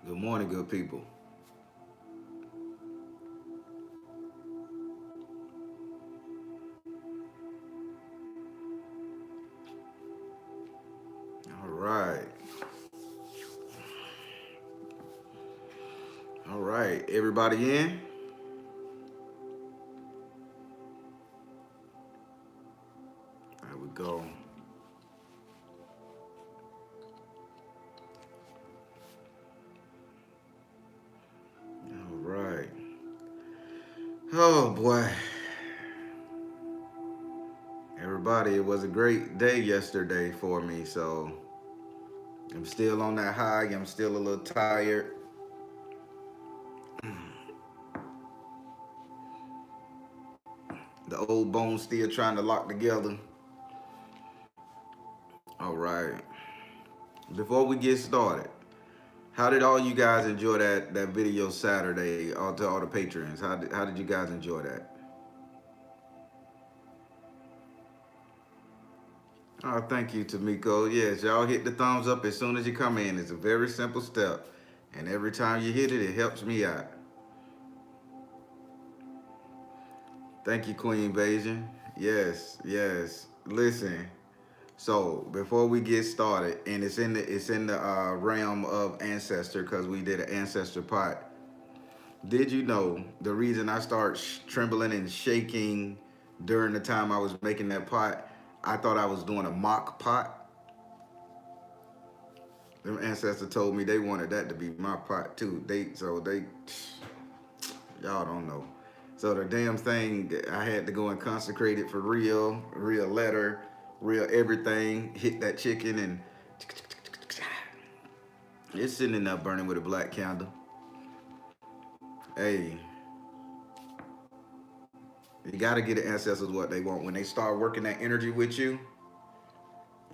Good morning, good people. All right. All right. Everybody in? There we go. All right. Oh, boy. Everybody, it was a great day yesterday for me. So I'm still on that high. I'm still a little tired. The old bones still trying to lock together. All right. Before we get started, how did all you guys enjoy that video Saturday? All to all the patrons. How did you guys enjoy that? Oh, thank you, Tamiko. Yes, y'all hit the thumbs up as soon as you come in. It's a very simple step. And every time you hit it, it helps me out. Thank you, Queen Beijing. Yes, yes. Listen, so before we get started, and it's in the realm of ancestor because we did an ancestor pot. Did you know the reason I start trembling and shaking during the time I was making that pot? I thought I was doing a mock pot. Them ancestors told me they wanted that to be my pot too. Y'all don't know. So the damn thing, I had to go and consecrate it for real, real letter, real everything. Hit that chicken and it's sitting in there burning with a black candle. Hey, you gotta get the ancestors what they want. When they start working that energy with you,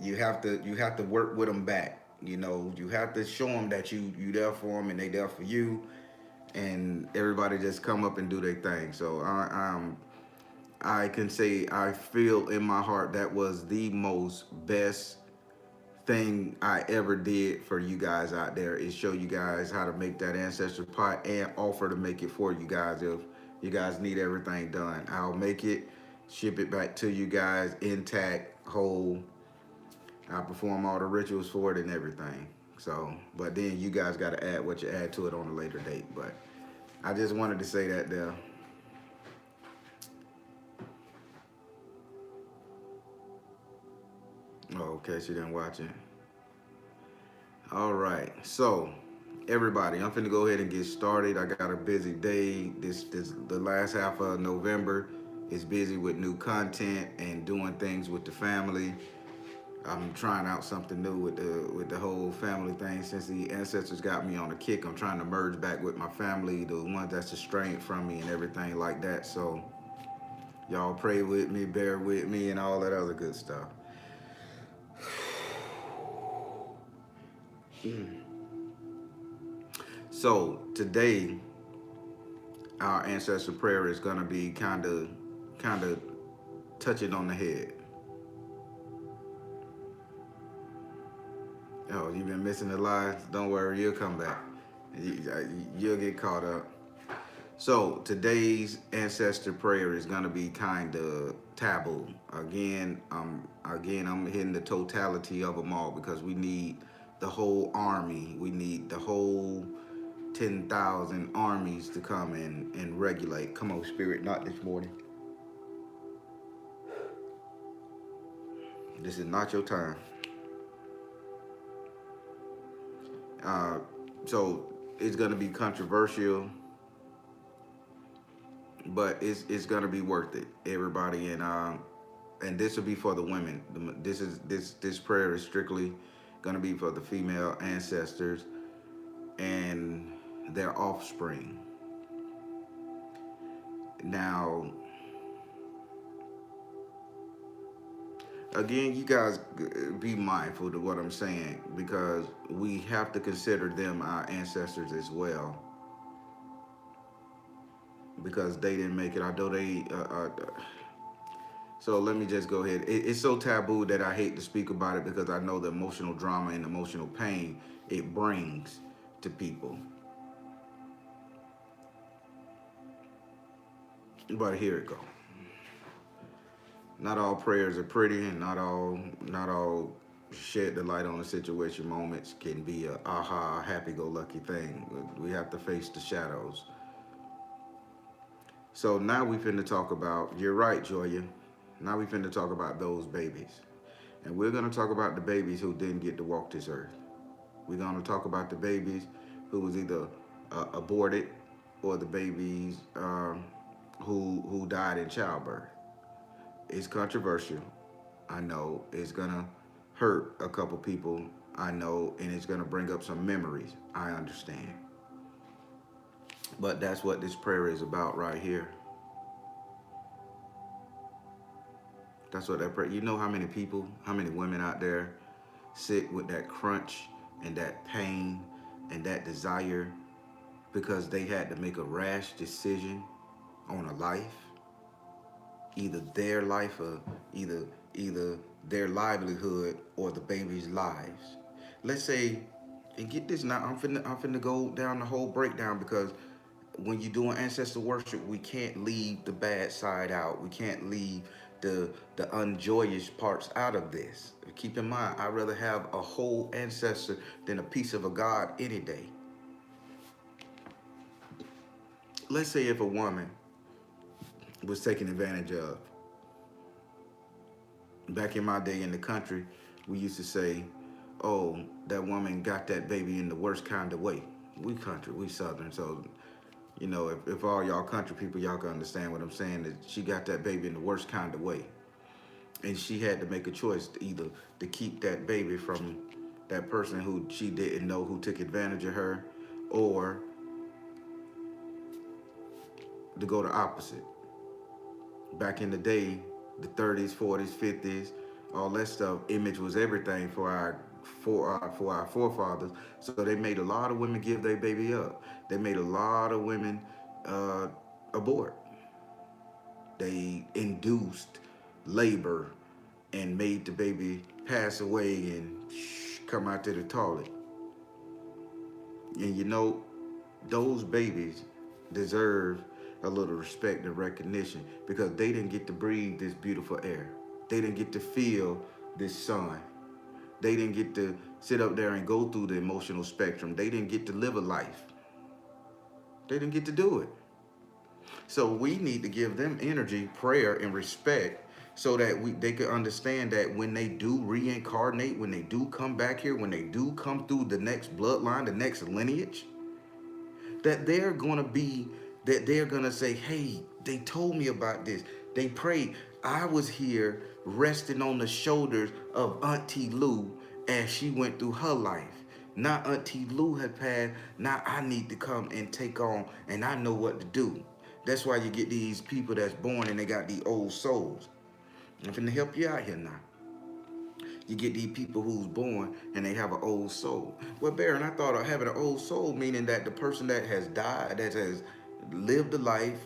you have to work with them back. You have to show them that you there for them and they there for you, and everybody just come up and do their thing. So I can say I feel in my heart that was the most best thing I ever did for you guys out there is show you guys how to make that ancestor pot and offer to make it for you guys if you guys need everything done. I'll make it, ship it back to you guys intact, whole. I perform all the rituals for it and everything. So, but then you guys got to add what you add to it on a later date. But I just wanted to say that there. Oh, okay, she didn't watch it. All right, so everybody, I'm finna go ahead and get started. I got a busy day. This the last half of November is busy with new content and doing things with the family. I'm trying out something new with the whole family thing. Since the ancestors got me on a kick, I'm trying to merge back with my family, the ones that's estranged from me and everything like that. So y'all pray with me, bear with me, and all that other good stuff. So today, our ancestor prayer is gonna be kind of touching on the head. Oh, you've been missing the lines? Don't worry, you'll come back. You'll get caught up. So today's ancestor prayer is gonna be kind of taboo. Again, I'm hitting the totality of them all because we need the whole army. We need the whole 10,000 armies to come in and regulate. Come on, spirit, not this morning. This is not your time. Uh, so it's gonna be controversial, but it's gonna be worth it, everybody. And this will be for the women. This prayer is strictly gonna be for the female ancestors and their offspring. Now, again, you guys be mindful to what I'm saying because we have to consider them our ancestors as well because they didn't make it. Although so let me just go ahead. It's so taboo that I hate to speak about it because I know the emotional drama and emotional pain it brings to people. But here it go. Not all prayers are pretty, and not all shed the light on the situation moments can be a aha happy-go-lucky thing. We have to face the shadows. So now we finna talk about, you're right, Joya. Now we finna talk about those babies. And we're gonna talk about the babies who didn't get to walk this earth. We're gonna talk about the babies who was either aborted, or the babies who died in childbirth. It's controversial. I know it's gonna hurt a couple people. I know, and it's gonna bring up some memories. I understand. But that's what this prayer is about right here. That's what that prayer. You know how many people, how many women out there sit with that crunch and that pain and that desire because they had to make a rash decision on a life, either their life or either their livelihood or the baby's lives. Let's say, and get this now, I'm finna go down the whole breakdown, because when you're doing ancestor worship, we can't leave the bad side out. We can't leave the unjoyous parts out of this. Keep in mind, I'd rather have a whole ancestor than a piece of a god any day. Let's say if a woman was taken advantage of. Back in my day in the country, we used to say, oh, that woman got that baby in the worst kind of way. We country, we southern, so if all y'all country people, y'all can understand what I'm saying, that she got that baby in the worst kind of way. And she had to make a choice to either to keep that baby from that person who she didn't know who took advantage of her, or to go the opposite. Back in the day, the 30s, 40s, 50s, all that stuff, image was everything for our forefathers. So they made a lot of women give their baby up. They made a lot of women abort. They induced labor and made the baby pass away and come out to the toilet. And those babies deserve a little respect and recognition, because they didn't get to breathe this beautiful air. They didn't get to feel this sun. They didn't get to sit up there and go through the emotional spectrum. They didn't get to live a life. They didn't get to do it. So we need to give them energy, prayer, and respect, so that they can understand that when they do reincarnate, when they do come back here, when they do come through the next bloodline, the next lineage, that they're gonna say, hey, they told me about this. They prayed. I was here resting on the shoulders of Auntie Lou as she went through her life. Now Auntie Lou had passed. Now I need to come and take on, and I know what to do. That's why you get these people that's born and they got these old souls. I'm finna help you out here now. You get these people who's born and they have an old soul. Well, Baron, I thought of having an old soul meaning that the person that has died, that has lived a life,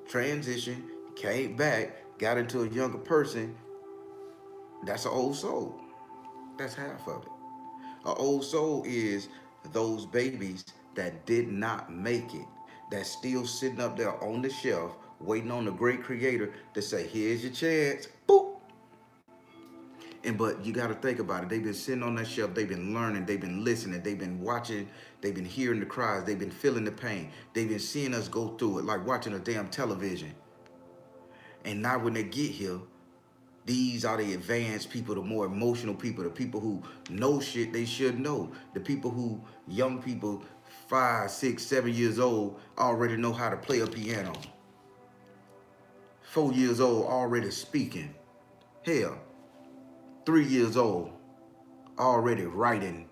transitioned, came back, got into a younger person, that's an old soul. That's half of it. An old soul is those babies that did not make it, that's still sitting up there on the shelf, waiting on the great creator to say, here's your chance. Boop. But you got to think about it. They've been sitting on that shelf. They've been learning. They've been listening. They've been watching. They've been hearing the cries. They've been feeling the pain. They've been seeing us go through it, like watching a damn television. And now when they get here, these are the advanced people, the more emotional people, the people who know shit they should know. The people who, young people, 5, 6, 7 years old, already know how to play a piano. 4 years old, already speaking. Hell, 3 years old, already writing,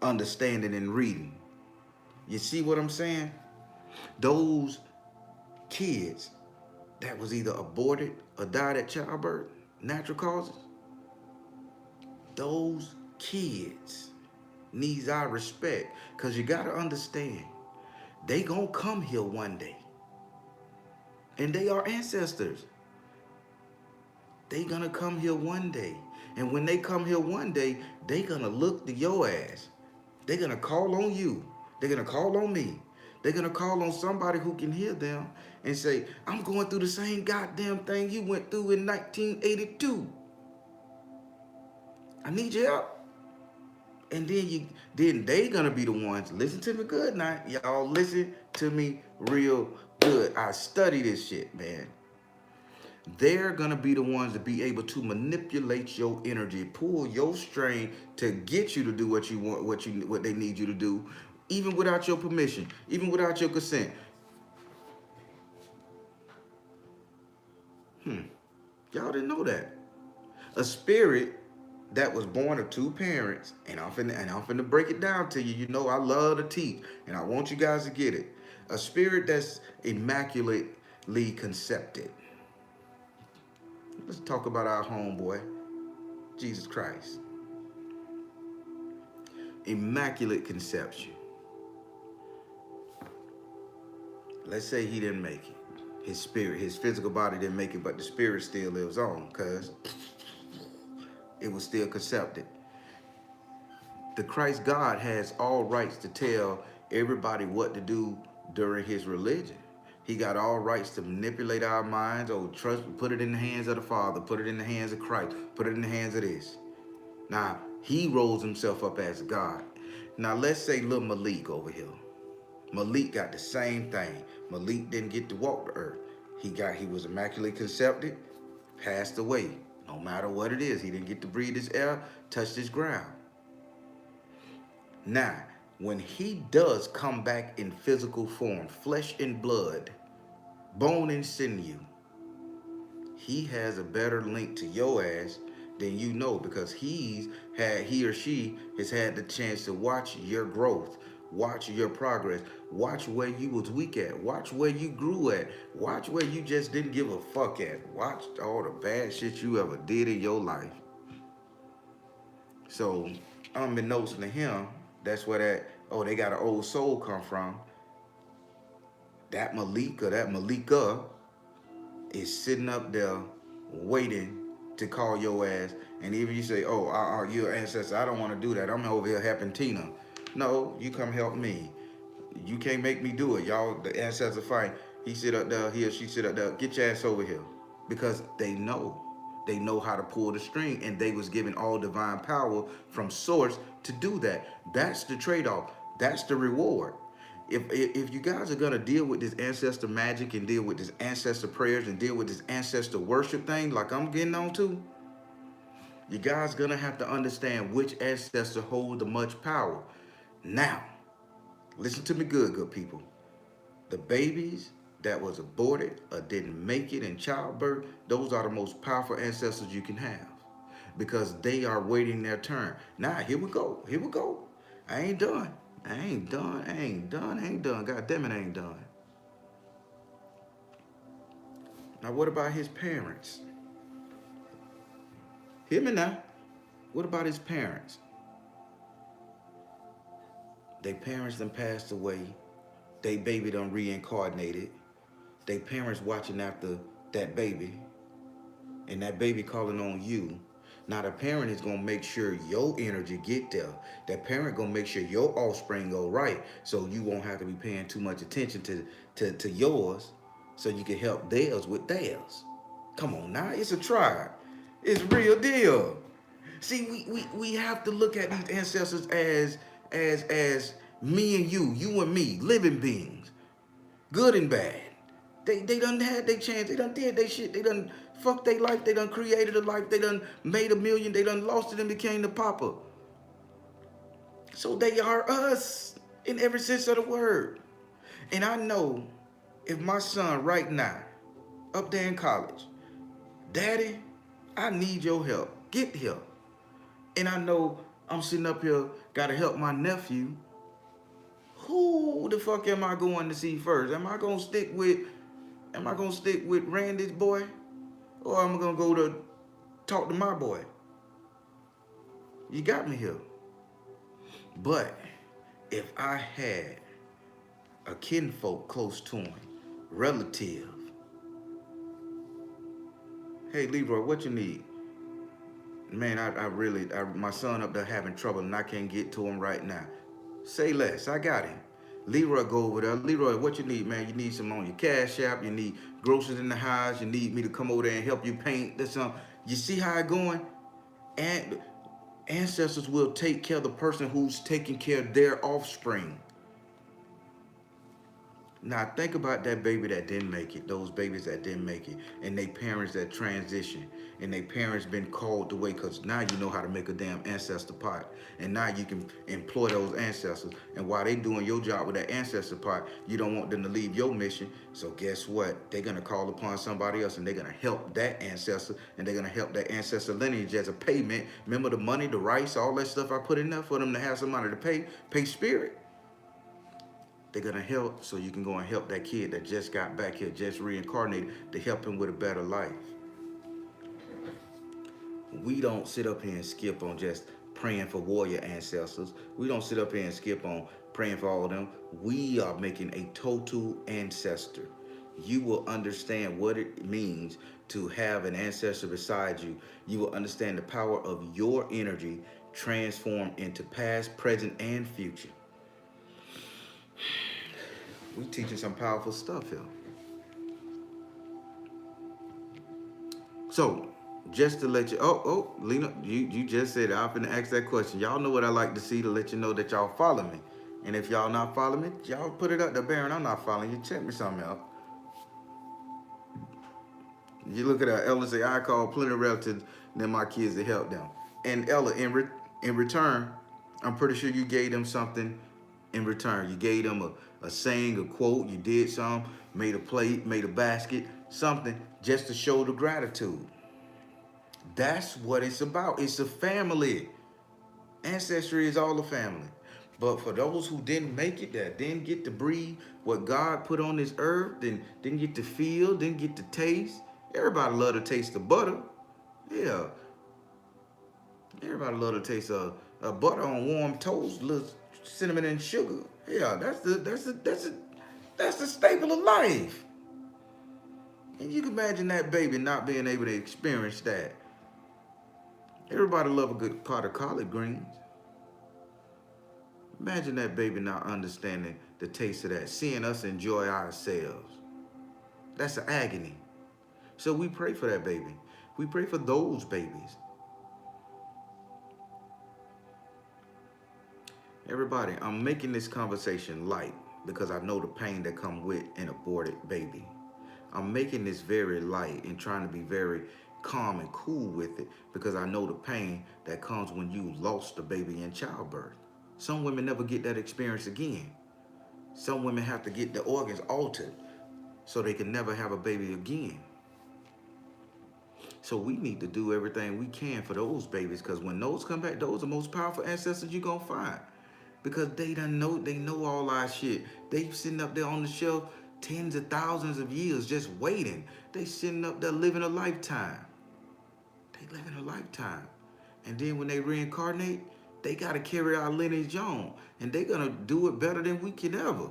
understanding, and reading. You see what I'm saying? Those kids that was either aborted or died at childbirth, natural causes, those kids needs our respect, because you got to understand, they gonna come here one day. And they are ancestors. They gonna come here one day. And when they come here one day, they gonna look to your ass. They gonna call on you. They're gonna call on me. They're gonna call on somebody who can hear them and say, I'm going through the same goddamn thing you went through in 1982. I need your help. And then they gonna be the ones. Listen to me good now. Y'all listen to me real good. I study this shit, man. They're gonna be the ones to be able to manipulate your energy, pull your strain to get you to do what you want, what they need you to do, even without your permission, even without your consent. Y'all didn't know that. A spirit that was born of two parents, and I'm finna break it down to you. You know I love to teach, and I want you guys to get it. A spirit that's immaculately concepted. Let's talk about our homeboy, Jesus Christ. Immaculate conception. Let's say he didn't make it. His spirit, his physical body didn't make it, but the spirit still lives on because it was still concepted. The Christ God has all rights to tell everybody what to do during his religion. He got all rights to manipulate our minds or trust, put it in the hands of the Father, put it in the hands of Christ, put it in the hands of this. Now, he rolls himself up as God. Now, let's say little Malik over here. Malik got the same thing. Malik didn't get to walk the earth. He was immaculately conceived, passed away. No matter what it is, he didn't get to breathe this air, touch this ground. Now, when he does come back in physical form, flesh and blood, bone and sinew, he has a better link to your ass than you know, because he or she has had the chance to watch your growth, watch your progress, watch where you was weak at, watch where you grew at, watch where you just didn't give a fuck at, watch all the bad shit you ever did in your life. So, unbeknownst to him, that's where they got an old soul come from. That Malik or that Malika is sitting up there waiting to call your ass. And even you say, oh, you're an ancestor, I don't want to do that. I'm over here helping Tina. No, you come help me. You can't make me do it. Y'all, the ancestor fight. He sit up there, he or she sit up there, get your ass over here. Because they know. They know how to pull the string, and they was given all divine power from source to do that. That's the trade-off. That's the reward. If you guys are gonna deal with this ancestor magic and deal with this ancestor prayers and deal with this ancestor worship thing like I'm getting on to, you guys gonna have to understand which ancestor holds the much power. Now, listen to me good people. The babies that was aborted or didn't make it in childbirth, those are the most powerful ancestors you can have, because they are waiting their turn. Now, here we go. I ain't done. God damn it, I ain't done. Now, what about his parents? Hear me now. What about his parents? Their parents done passed away. They baby done reincarnated. They parents watching after that baby. And that baby calling on you. Now the parent is gonna make sure your energy get there. That parent gonna make sure your offspring go right, so you won't have to be paying too much attention to yours, so you can help theirs with theirs. Come on now, it's a tribe. It's real deal. See, we have to look at these ancestors as me and you and me, living beings, good and bad. They done had their chance. They done did their shit. They done fucked their life. They done created a life. They done made $1 million. They done lost it and became the papa. So they are us in every sense of the word. And I know if my son right now, up there in college, Daddy, I need your help. Get help. And I know I'm sitting up here, gotta help my nephew. Who the fuck am I going to see first? Am I gonna stick with Randy's boy? Or am I gonna go to talk to my boy? You got me here. But if I had a kinfolk close to him, relative, hey Leroy, what you need? Man, my son up there having trouble and I can't get to him right now. Say less. I got him. Leroy go over there. Leroy, what you need, man? You need some on your cash app. You need groceries in the house. You need me to come over there and help you paint this something. You see how it going? And ancestors will take care of the person who's taking care of their offspring. Now think about that baby that didn't make it, those babies that didn't make it, and they parents that transition, and they parents been called away because now you know how to make a damn ancestor pot, and now you can employ those ancestors. And while they doing your job with that ancestor pot, you don't want them to leave your mission. So guess what? They're gonna call upon somebody else, and they're gonna help that ancestor, and they're gonna help that ancestor lineage as a payment. Remember the money, the rice, all that stuff I put in there for them to have somebody to pay spirit. They're gonna help so you can go and help that kid that just got back here, just reincarnated, to help him with a better life. We don't sit up here and skip on just praying for warrior ancestors. We don't sit up here and skip on praying for all of them. We are making a total ancestor. You will understand what it means to have an ancestor beside you. You will understand the power of your energy transformed into past, present, and future. We teaching some powerful stuff here. So, just to let you, Lena, you just said I'm finna ask that question. Y'all know what I like to see to let you know that y'all follow me. And if y'all not following me, y'all put it up there, Baron. I'm not following you. Check me something out. You look at Ella say, I call plenty of relatives and then my kids to help them. And Ella, in return, I'm pretty sure you gave them something in return. You gave them a saying, a quote, you did some, made a plate, made a basket, something just to show the gratitude. That's what it's about. It's a family. Ancestry is all a family. But for those who didn't make it, that didn't get to breathe what God put on this earth, didn't get to feel, didn't get to taste. Everybody love to taste the butter. Yeah. Everybody love to taste a butter on warm toast, little cinnamon and sugar. Yeah, that's the staple of life. And you can imagine that baby not being able to experience that. Everybody love a good pot of collard greens. Imagine that baby not understanding the taste of that, seeing us enjoy ourselves. That's an agony. So we pray for that baby. We pray for those babies. Everybody, I'm making this conversation light because I know the pain that comes with an aborted baby. I'm making this very light and trying to be very calm and cool with it because I know the pain that comes when you lost a baby in childbirth. Some women never get that experience again. Some women have to get the organs altered so they can never have a baby again. So we need to do everything we can for those babies because when those come back, those are the most powerful ancestors you're going to find. Because they know all our shit. They sitting up there on the shelf tens of thousands of years just waiting. They sitting up there living a lifetime. They living a lifetime. And then when they reincarnate, they got to carry our lineage on. And they going to do it better than we can ever.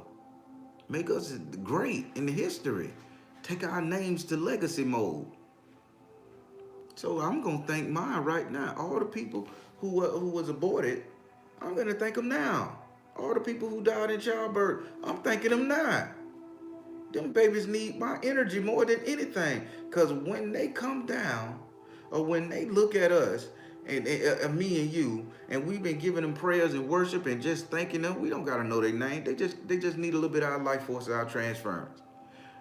Make us great in the history. Take our names to legacy mode. So I'm going to thank mine right now. All the people who was aborted, I'm going to thank them now. All the people who died in childbirth, I'm thanking them now. Them babies need my energy more than anything. Because when they come down, or when they look at us, and me and you, and we've been giving them prayers and worship and just thanking them, we don't got to know their name. They just need a little bit of our life force, our transference.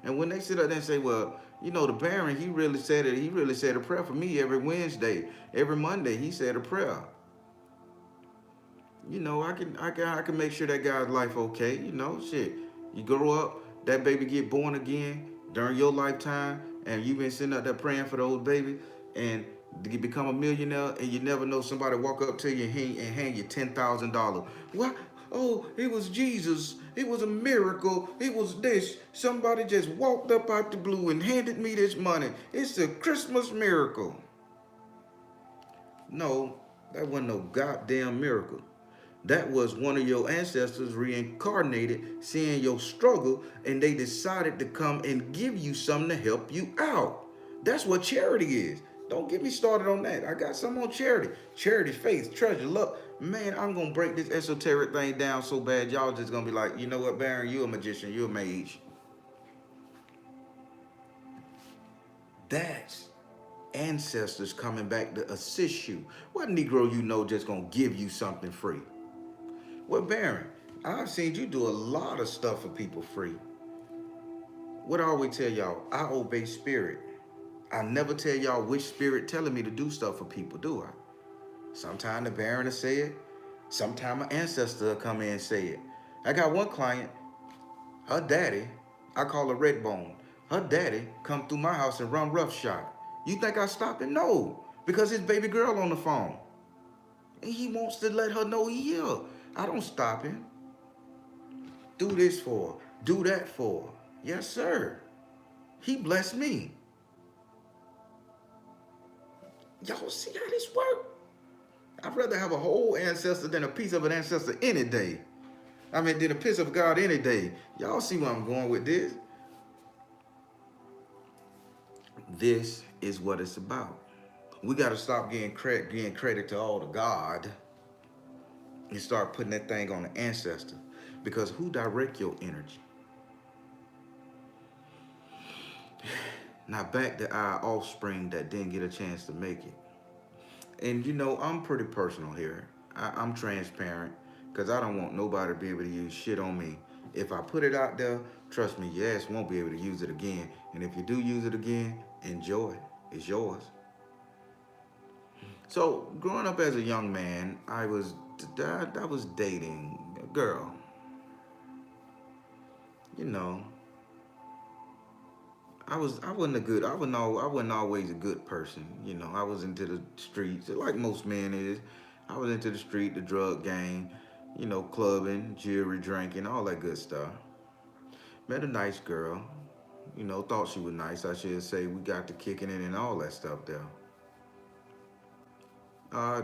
And when they sit up there and say, well, you know, the Baron, he really said a prayer for me every Wednesday. Every Monday, he said a prayer. You know, I can make sure that guy's life okay. You know, shit. You grow up, that baby get born again during your lifetime, and you've been sitting up there praying for those babies, and you become a millionaire, and you never know somebody walk up to you and hand you $10,000. What? Oh, it was Jesus. It was a miracle. It was this. Somebody just walked up out the blue and handed me this money. It's a Christmas miracle. No, that wasn't no goddamn miracle. That was one of your ancestors reincarnated, seeing your struggle, and they decided to come and give you something to help you out. That's what charity is. Don't get me started on that. I got some on charity. Charity, faith, treasure, love. Man, I'm gonna break this esoteric thing down so bad, y'all just gonna be like, you know what, Baron, you a magician, you a mage. That's ancestors coming back to assist you. What Negro you know just gonna give you something free? Well, Baron, I've seen you do a lot of stuff for people free. What I always tell y'all, I obey spirit. I never tell y'all which spirit telling me to do stuff for people, do I? Sometime the Baron will say it. Sometime an ancestor will come in and say it. I got one client, her daddy, I call her Redbone. Her daddy come through my house and run roughshod. You think I stop him? No, because his baby girl on the phone. And he wants to let her know he here. I don't stop him. Do this for her. Do that for her. Yes, sir. He blessed me. Y'all see how this work? I'd rather have a whole ancestor than a piece of an ancestor any day. I mean, than a piece of God any day. Y'all see where I'm going with this? This is what it's about. We got to stop getting credit to all the God and start putting that thing on the ancestor. Because who direct your energy? Now back to our offspring that didn't get a chance to make it. And you know, I'm pretty personal here. I'm transparent because I don't want nobody to be able to use shit on me. If I put it out there, trust me, your ass won't be able to use it again. And if you do use it again, enjoy it. It's yours. So growing up as a young man, I was dating a girl. You know, I wasn't always a good person. You know, I was into the streets, like most men is. I was into the street, the drug game, you know, clubbing, jewelry, drinking, all that good stuff. Met a nice girl, you know, thought she was nice. I should say we got to kicking it and all that stuff there. Uh,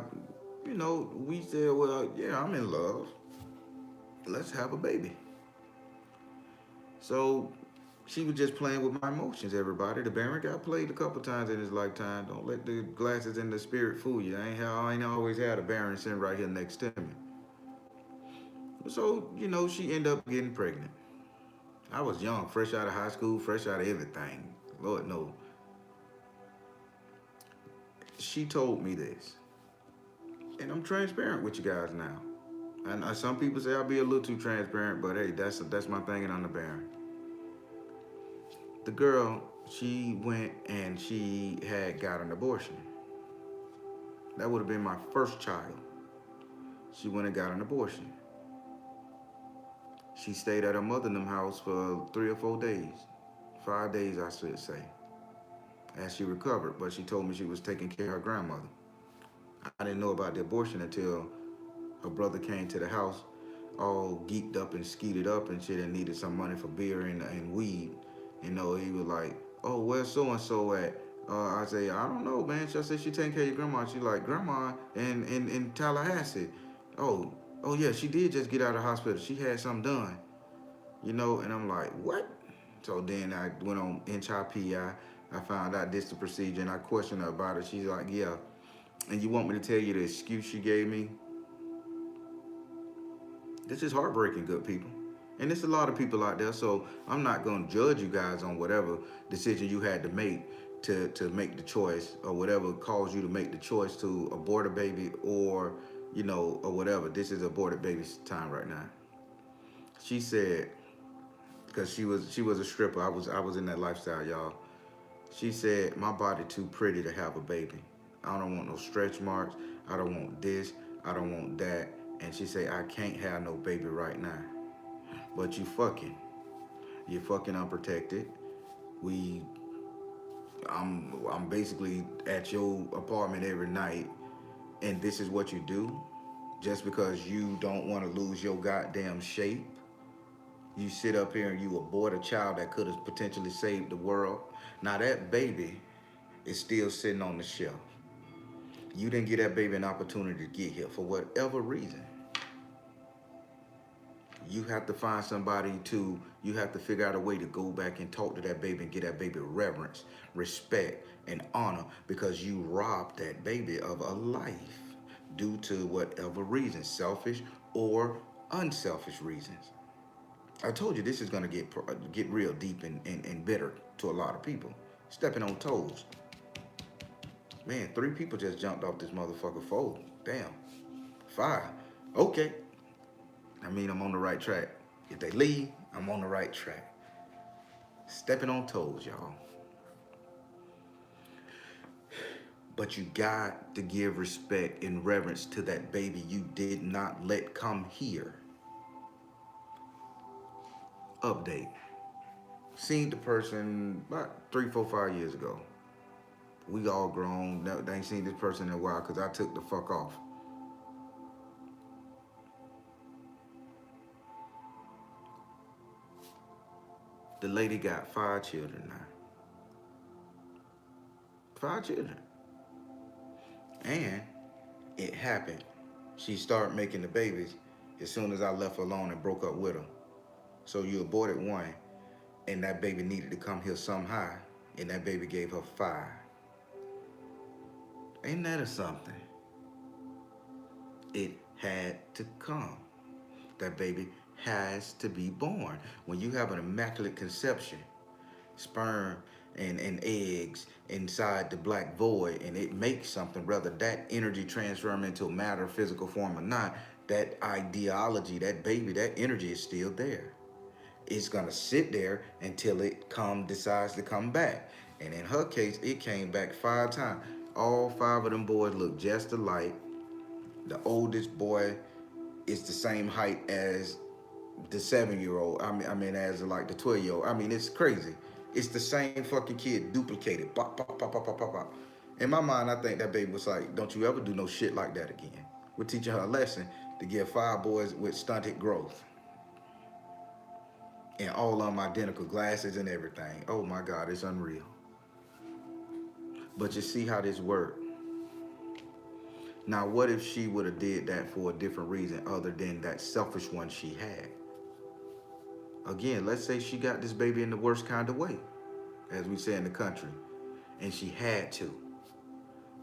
you know, we said, well, yeah, I'm in love. Let's have a baby. So she was just playing with my emotions, everybody. The Baron got played a couple times in his lifetime. Don't let the glasses and the spirit fool you. I ain't always had a Baron sitting right here next to me. So, you know, she ended up getting pregnant. I was young, fresh out of high school, fresh out of everything. Lord knows. She told me this. And I'm transparent with you guys now. And some people say I'll be a little too transparent, but hey, that's my thing and I'm the Baron. The girl, she went and she had got an abortion. That would have been my first child. She went and got an abortion. She stayed at her mother in them house for 3 or 4 days. 5 days, I should say, as she recovered. But she told me she was taking care of her grandmother. I didn't know about the abortion until her brother came to the house all geeked up and skeeted up and shit and needed some money for beer and weed. You know, he was like, oh, where's so-and-so at? I say, I don't know, man. She said she taking care of your grandma. She like, grandma in Tallahassee. Oh, oh yeah, she did just get out of the hospital. She had something done. You know, and I'm like, what? So then I went on NHIP. I found out this the procedure and I questioned her about it. She's like, yeah. And you want me to tell you the excuse she gave me? This is heartbreaking, good people. And there's a lot of people out there, so I'm not going to judge you guys on whatever decision you had to make to make the choice or whatever caused you to make the choice to abort a baby or, you know, or whatever. This is aborted baby's time right now. She said, because she was a stripper. I was in that lifestyle, y'all. She said, my body too pretty to have a baby. I don't want no stretch marks. I don't want this. I don't want that. And she said, I can't have no baby right now. But you fucking. You're fucking unprotected. We I'm basically at your apartment every night and this is what you do just because you don't want to lose your goddamn shape. You sit up here and you abort a child that could have potentially saved the world. Now that baby is still sitting on the shelf. You didn't give that baby an opportunity to get here for whatever reason. You have to find somebody you have to figure out a way to go back and talk to that baby and get that baby reverence, respect, and honor because you robbed that baby of a life. due to whatever reason, selfish or unselfish reasons. I told you this is gonna get real deep and bitter to a lot of people. Stepping on toes. Man, 3 people just jumped off this motherfucker 4. Damn. 5. Okay. I mean, I'm on the right track. If they leave, I'm on the right track. Stepping on toes, y'all. But you got to give respect and reverence to that baby you did not let come here. Update. Seen the person about 3, 4, 5 years ago. We all grown. They ain't seen this person in a while because I took the fuck off. The lady got 5 children now. 5 children. And it happened. She started making the babies as soon as I left her alone and broke up with her. So you aborted 1, and that baby needed to come here somehow, and that baby gave her 5. Ain't that a something? It had to come. That baby has to be born. When you have an immaculate conception, sperm and eggs inside the black void, and it makes something, whether that energy transform into a matter, physical form or not, that ideology, that baby, that energy is still there. It's gonna sit there until it decides to come back. And in her case, it came back 5 times. All 5 of them boys look just alike. The oldest boy is the same height as the 7-year-old. As like the 12-year-old. I mean, it's crazy. It's the same fucking kid duplicated. Pop, pop, pop, pop, pop, pop, pop. In my mind, I think that baby was like, don't you ever do no shit like that again. We're teaching her a lesson to give 5 boys with stunted growth. And all of them identical, glasses and everything. Oh my God, it's unreal. But you see how this worked. Now, what if she would have did that for a different reason other than that selfish one she had? Again, let's say she got this baby in the worst kind of way, as we say in the country, and she had to.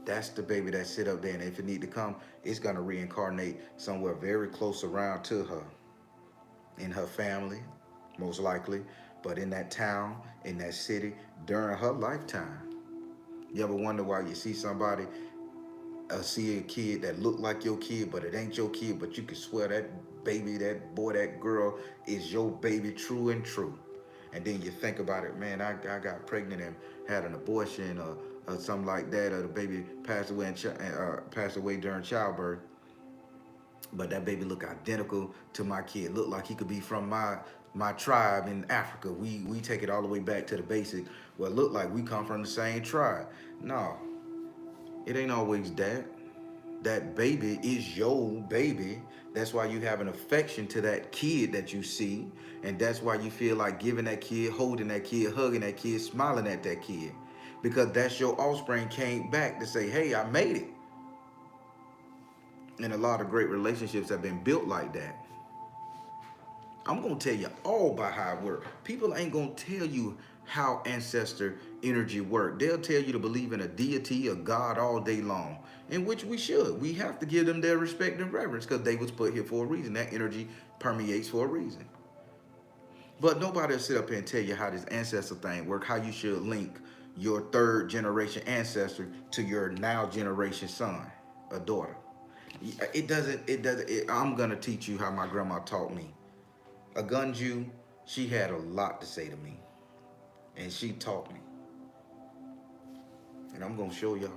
That's the baby that sit up there, and if it need to come, it's gonna reincarnate somewhere very close around to her, in her family, most likely, but in that town, in that city, during her lifetime. You ever wonder why you see somebody, see a kid that look like your kid, but it ain't your kid, but you can swear that baby, that boy, that girl is your baby, true and true. And then you think about it, man, I got pregnant and had an abortion or something like that, or the baby passed away during childbirth. But that baby look identical to my kid. Look like he could be from my tribe in Africa. We take it all the way back to the basic. Well, look like we come from the same tribe. No, it ain't always that. That baby is your baby. That's why you have an affection to that kid that you see. And that's why you feel like giving that kid, holding that kid, hugging that kid, smiling at that kid. Because that's your offspring came back to say, hey, I made it. And a lot of great relationships have been built like that. I'm going to tell you all about how it works. People ain't going to tell you how ancestor energy work. They'll tell you to believe in a deity, a God all day long, in which we should. We have to give them their respect and reverence because they was put here for a reason. That energy permeates for a reason. But nobody will sit up here and tell you how this ancestor thing work, how you should link your 3rd generation ancestor to your now generation son or daughter. It doesn't, I'm going to teach you how my grandma taught me. A Gunju, she had a lot to say to me. And she taught me. And I'm going to show y'all.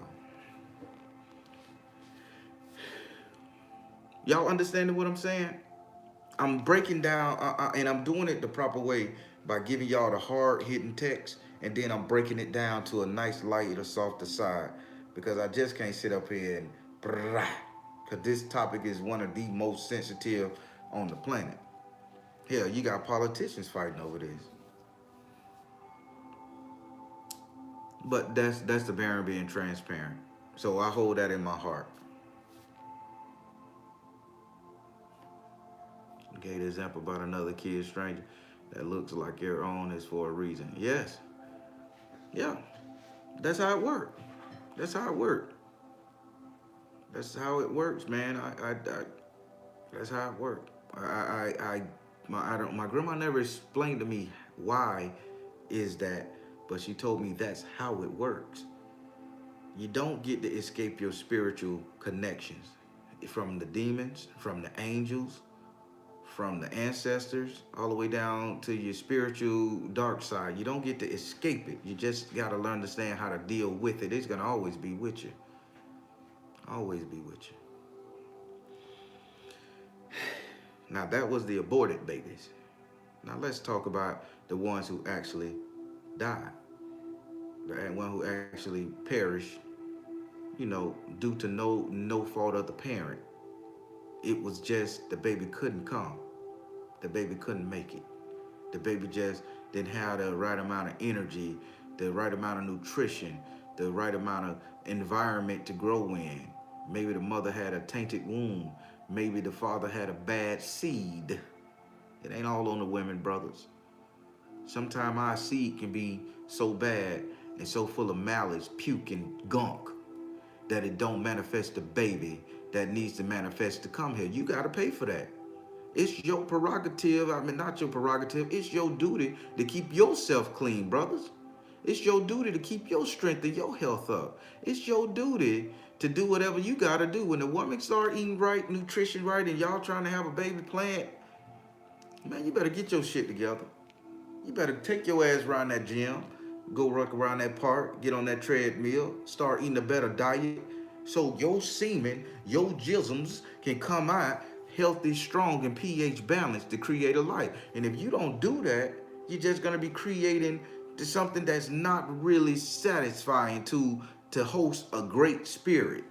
Y'all understanding what I'm saying? I'm breaking down, and I'm doing it the proper way by giving y'all the hard-hitting text, and then I'm breaking it down to a nice, light, or softer side. Because I just can't sit up here and because this topic is one of the most sensitive on the planet. Hell, you got politicians fighting over this. But that's the Baron being transparent. So I hold that in my heart. Gave the example about another kid stranger that looks like your own is for a reason. Yes. Yeah. That's how it worked. That's how it worked. That's how it works, man. That's how it works. I don't. My grandma never explained to me why is that, but she told me that's how it works. You don't get to escape your spiritual connections from the demons, from the angels, from the ancestors, all the way down to your spiritual dark side. You don't get to escape it. You just got to learn to understand how to deal with it. It's going to always be with you. Always be with you. Now, that was the aborted babies. Now, let's talk about the ones who actually died. The one who actually perished, due to no fault of the parent. It was just the baby couldn't come. The baby couldn't make it. The baby just didn't have the right amount of energy, the right amount of nutrition, the right amount of environment to grow in. Maybe the mother had a tainted womb. Maybe the father had a bad seed. It ain't all on the women, brothers. Sometimes our seed can be so bad and so full of malice, puke, and gunk that it don't manifest the baby that needs to manifest to come here. You got to pay for that. It's your prerogative. I mean, not your prerogative. It's your duty to keep yourself clean, brothers. It's your duty to keep your strength and your health up. It's your duty to do whatever you got to do. When the woman start eating right, nutrition right, and y'all trying to have a baby plant, man, you better get your shit together. You better take your ass around that gym, go work around that park, get on that treadmill, start eating a better diet, so your semen, your jisms can come out healthy, strong, and pH balanced to create a life. And if you don't do that, you're just gonna be creating something that's not really satisfying to host a great spirit.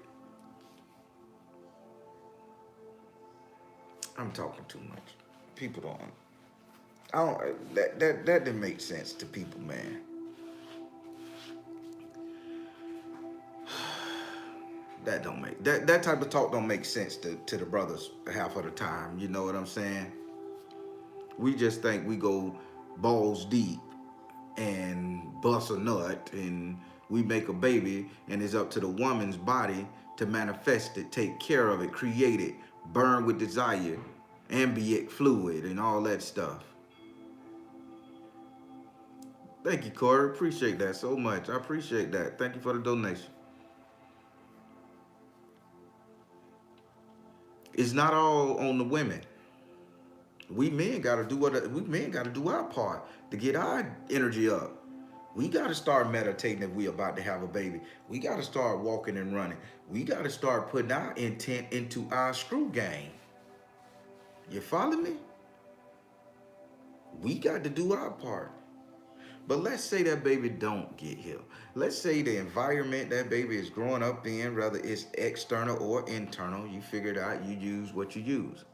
I'm talking too much. People don't. I don't. That didn't make sense to people, man. That don't make that type of talk don't make sense to the brothers half of the time. You know what I'm saying? We just think we go balls deep and bust a nut and we make a baby and it's up to the woman's body to manifest it, take care of it, create it, burn with desire, ambient fluid and all that stuff. Thank you, Corey. Appreciate that so much. I appreciate that. Thank you for the donation. It's not all on the women. We men gotta do our part to get our energy up. We gotta start meditating if we about to have a baby. We gotta start walking and running. We gotta start putting our intent into our screw game. You follow me? We got to do our part. But let's say that baby don't get here. Let's say the environment that baby is growing up in, whether it's external or internal, you figured out, you use what you use.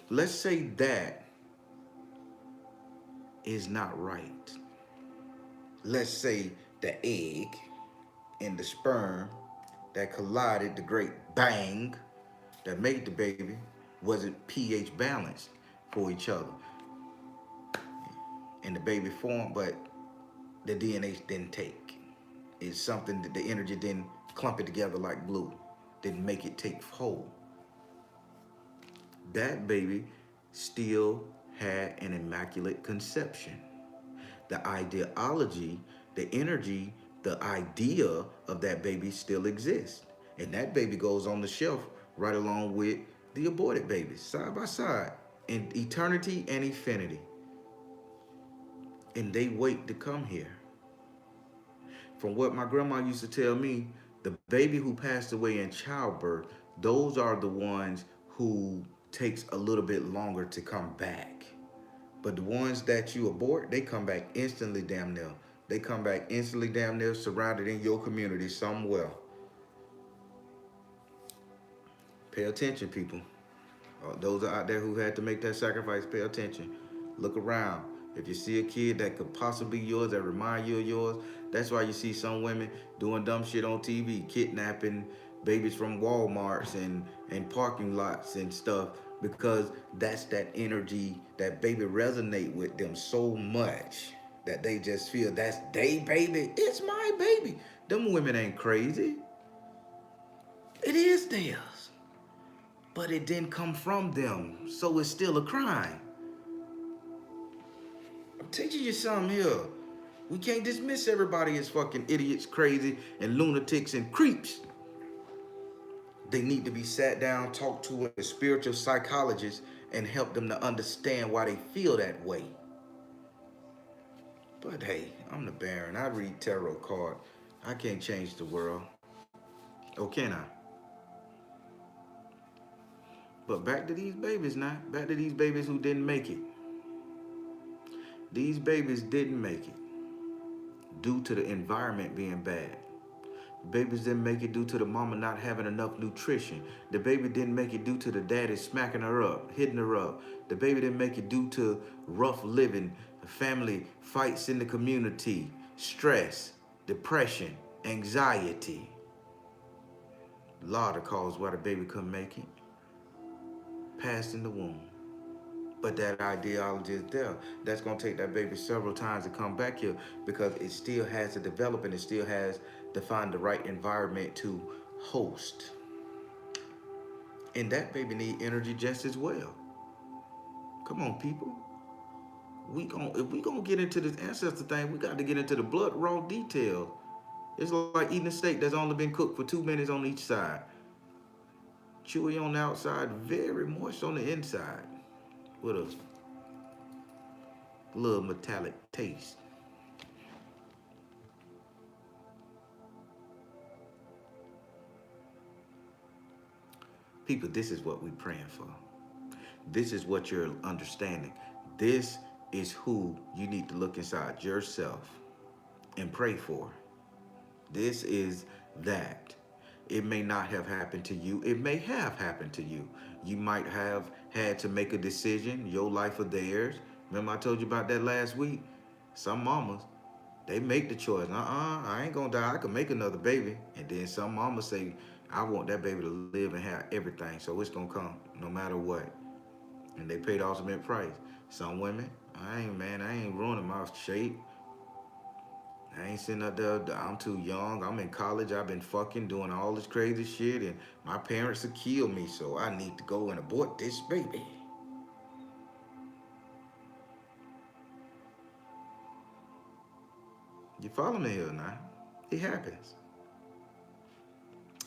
Let's say that is not right. Let's say the egg and the sperm that collided, the great bang that made the baby, wasn't pH balanced for each other. And the baby formed, but the DNA didn't take. It's something that the energy didn't clump it together like glue, didn't make it take hold. That baby still had an immaculate conception. The ideology, the energy, the idea of that baby still exists. And that baby goes on the shelf right along with the aborted babies, side by side, in eternity and infinity. And they wait to come here. From what my grandma used to tell me, the baby who passed away in childbirth, those are the ones who takes a little bit longer to come back. But the ones that you abort, they come back instantly damn near. They come back instantly damn near, surrounded in your community somewhere. Pay attention, people. Those are out there who had to make that sacrifice, pay attention. Look around. If you see a kid that could possibly be yours, that remind you of yours, that's why you see some women doing dumb shit on TV, kidnapping babies from Walmarts and parking lots and stuff, because that's that energy, that baby resonate with them so much that they just feel that's they baby, it's my baby. Them women ain't crazy. It is theirs, but it didn't come from them, so it's still a crime. I'm teaching you something here. We can't dismiss everybody as fucking idiots, crazy, and lunatics and creeps. They need to be sat down, talked to with a spiritual psychologist, and help them to understand why they feel that way. But hey, I'm the Baron. I read tarot card. I can't change the world. Oh, can I? But back to these babies now. Back to these babies who didn't make it. These babies didn't make it due to the environment being bad. Babies didn't make it due to the mama not having enough nutrition. The baby didn't make it due to the daddy smacking her up, hitting her up. The baby didn't make it due to rough living, family fights in the community, stress, depression, anxiety. A lot of cause why the baby couldn't make it. Passed in the womb. But that ideology is there. That's going to take that baby several times to come back here because it still has to develop and it still has to find the right environment to host. And that baby need energy just as well. Come on, people. If we gonna get into this ancestor thing, we got to get into the blood raw detail. It's like eating a steak that's only been cooked for 2 minutes on each side. Chewy on the outside, very moist on the inside. With a little metallic taste. People, this is what we're praying for. This is what you're understanding. This is who you need to look inside yourself and pray for. This is that. It may not have happened to you. It may have happened to you. You might have had to make a decision, your life or theirs. Remember I told you about that last week? Some mamas, they make the choice. I ain't gonna die. I can make another baby. And then some mamas say, I want that baby to live and have everything. So it's gonna come no matter what. And they pay the ultimate price. Some women, I ain't ruining my shape. I ain't sitting up there, I'm too young. I'm in college. I've been fucking doing all this crazy shit. And my parents will kill me. So I need to go and abort this baby. You follow me here now? It happens.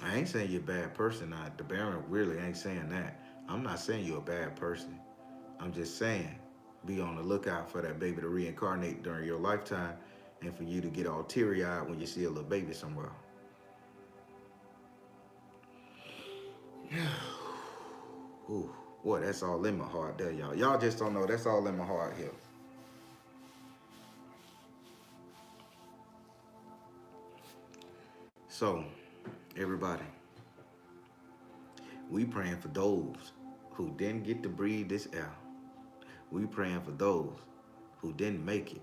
I ain't saying you're a bad person. The Baron really ain't saying that. I'm not saying you're a bad person. I'm just saying be on the lookout for that baby to reincarnate during your lifetime and for you to get all teary-eyed when you see a little baby somewhere. Ooh, boy, that's all in my heart there, y'all. Y'all just don't know. That's all in my heart here. So, everybody, we praying for those who didn't get to breathe this air. We praying for those who didn't make it.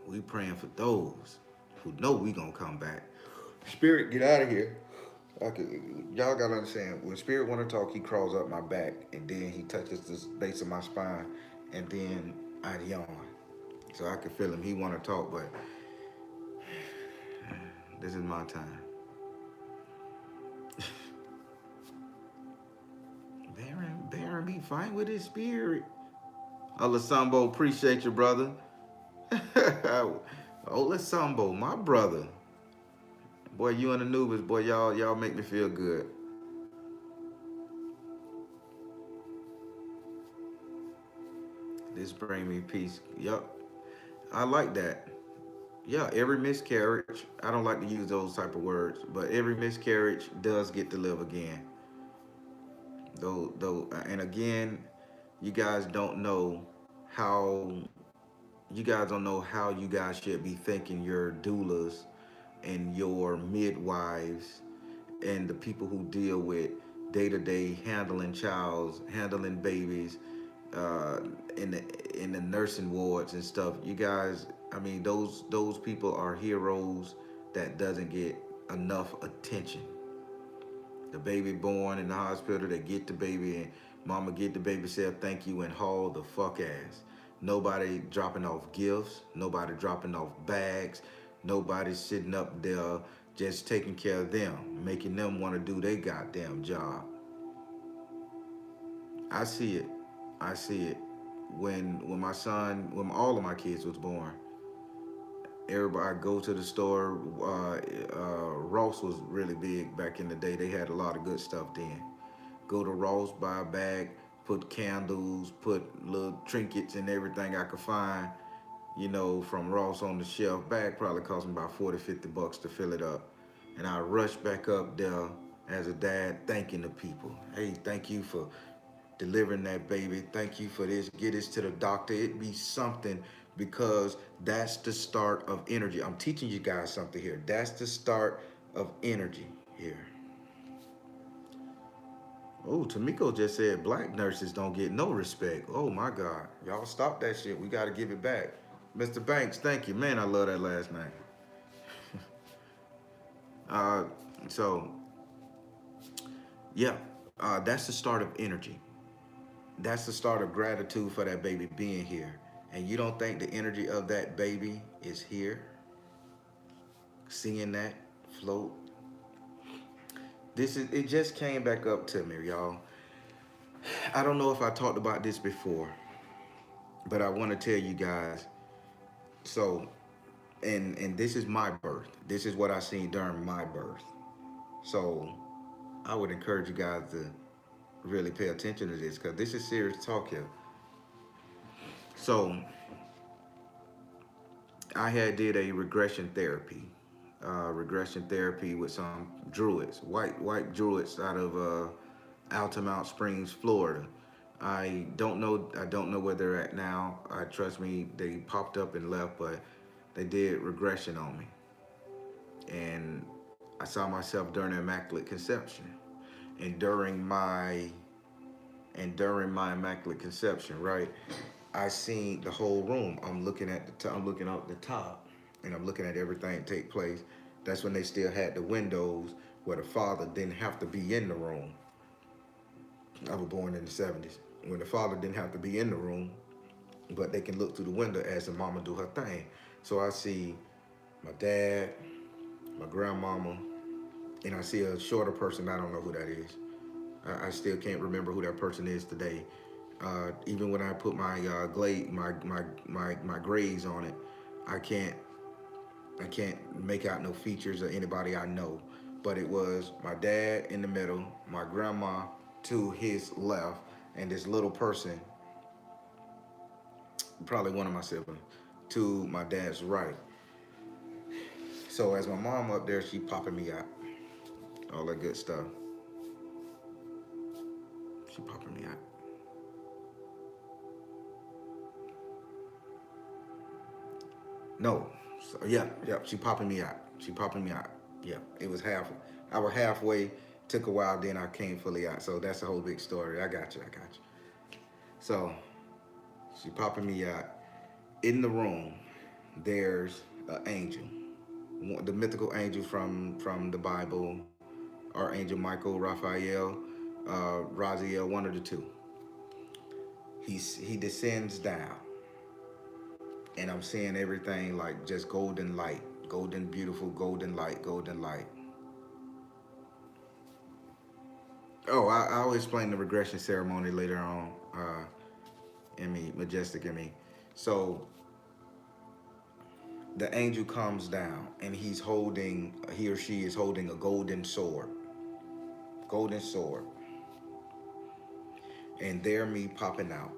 We praying for those who know we gonna come back. Spirit, get out of here. Y'all gotta understand, when Spirit wanna talk, he crawls up my back and then he touches the base of my spine and then I yawn. So I can feel him. He wanna talk, but this is my time. Baron be fine with his spirit. Olasambo, appreciate you, brother. Olasambo, my brother. Boy, you and Anubis, boy, y'all make me feel good. This bring me peace. Yup. I like that. Yeah, every miscarriage, I don't like to use those type of words, but every miscarriage does get to live again. And again, you guys don't know how you guys should be thinking your doulas and your midwives and the people who deal with day-to-day handling babies, uh, in the nursing wards and stuff. You guys, I mean, those people are heroes that doesn't get enough attention. The baby born in the hospital, they get the baby and mama get the baby, say thank you and haul the fuck ass. Nobody dropping off gifts, nobody dropping off bags, nobody sitting up there just taking care of them, making them want to do their goddamn job. I see it. I see it. When my son, when all of my kids was born, everybody go to the store. Ross was really big back in the day. They had a lot of good stuff then. Go to Ross, buy a bag, put candles, put little trinkets and everything I could find, from Ross on the shelf. Bag probably cost me about 40, $50 to fill it up. And I rush back up there as a dad thanking the people. Hey, thank you for delivering that baby. Thank you for this. Get this to the doctor. It be something because that's the start of energy. I'm teaching you guys something here. That's the start of energy here. Oh, Tamiko just said black nurses don't get no respect. Oh my God. Y'all stop that shit. We got to give it back. Mr. Banks, thank you. Man, I love that last name. Uh, so, yeah, that's the start of energy. That's the start of gratitude for that baby being here. And you don't think the energy of that baby is here? Seeing that float? It just came back up to me, y'all. I don't know if I talked about this before, but I want to tell you guys. So, and this is my birth. This is what I seen during my birth. So, I would encourage you guys to really pay attention to this because this is serious talk here. So, I had did a regression therapy with some druids, white druids out of Altamont Springs, Florida. I don't know where they're at now. Trust me, they popped up and left, but they did regression on me, and I saw myself during the Immaculate Conception, and during my Immaculate Conception, right? I seen the whole room. I'm looking at I'm looking out the top, and I'm looking at everything take place. That's when they still had the windows where the father didn't have to be in the room. I was born in the '70s when the father didn't have to be in the room, but they can look through the window as the mama do her thing. So I see my dad, my grandmama, and I see a shorter person. I don't know who that is. I still can't remember who that person is today. Even when I put my my grades on it, I can't I can't make out no features of anybody I know. But it was my dad in the middle, my grandma to his left, and this little person, probably one of my siblings, to my dad's right. So as my mom up there, she popping me out, all that good stuff. She popping me out. No. So yeah, she popping me out. She popping me out. Yeah, it was half. I was halfway. Took a while, then I came fully out. So that's a whole big story. I got you. I got you. So she popping me out. In the room, there's an angel, the mythical angel from the Bible, Archangel Michael, Raphael, Raziel, one of the two. He descends down, and I'm seeing everything like just golden light, golden beautiful golden light, golden light. Oh, I'll explain the regression ceremony later on. In me, majestic in me. So the angel comes down, and he or she is holding a golden sword, and they're me popping out.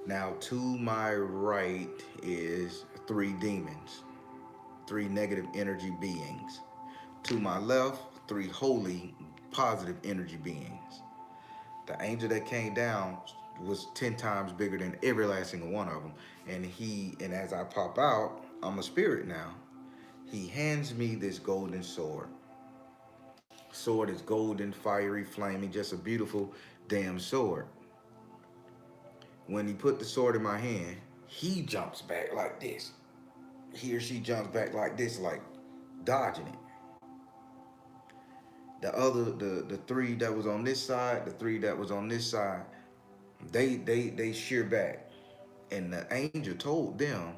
Now to my right is three demons, three negative energy beings. To my left, three holy, positive energy beings. The angel that came down was 10 times bigger than every last single one of them. And as I pop out, I'm a spirit now. He hands me this golden sword. Sword is golden, fiery, flaming, just a beautiful damn sword. When he put the sword in my hand, he jumps back like this. He or she jumps back like this, like dodging it. The three that was on this side, the three that was on this side, they shear back. And the angel told them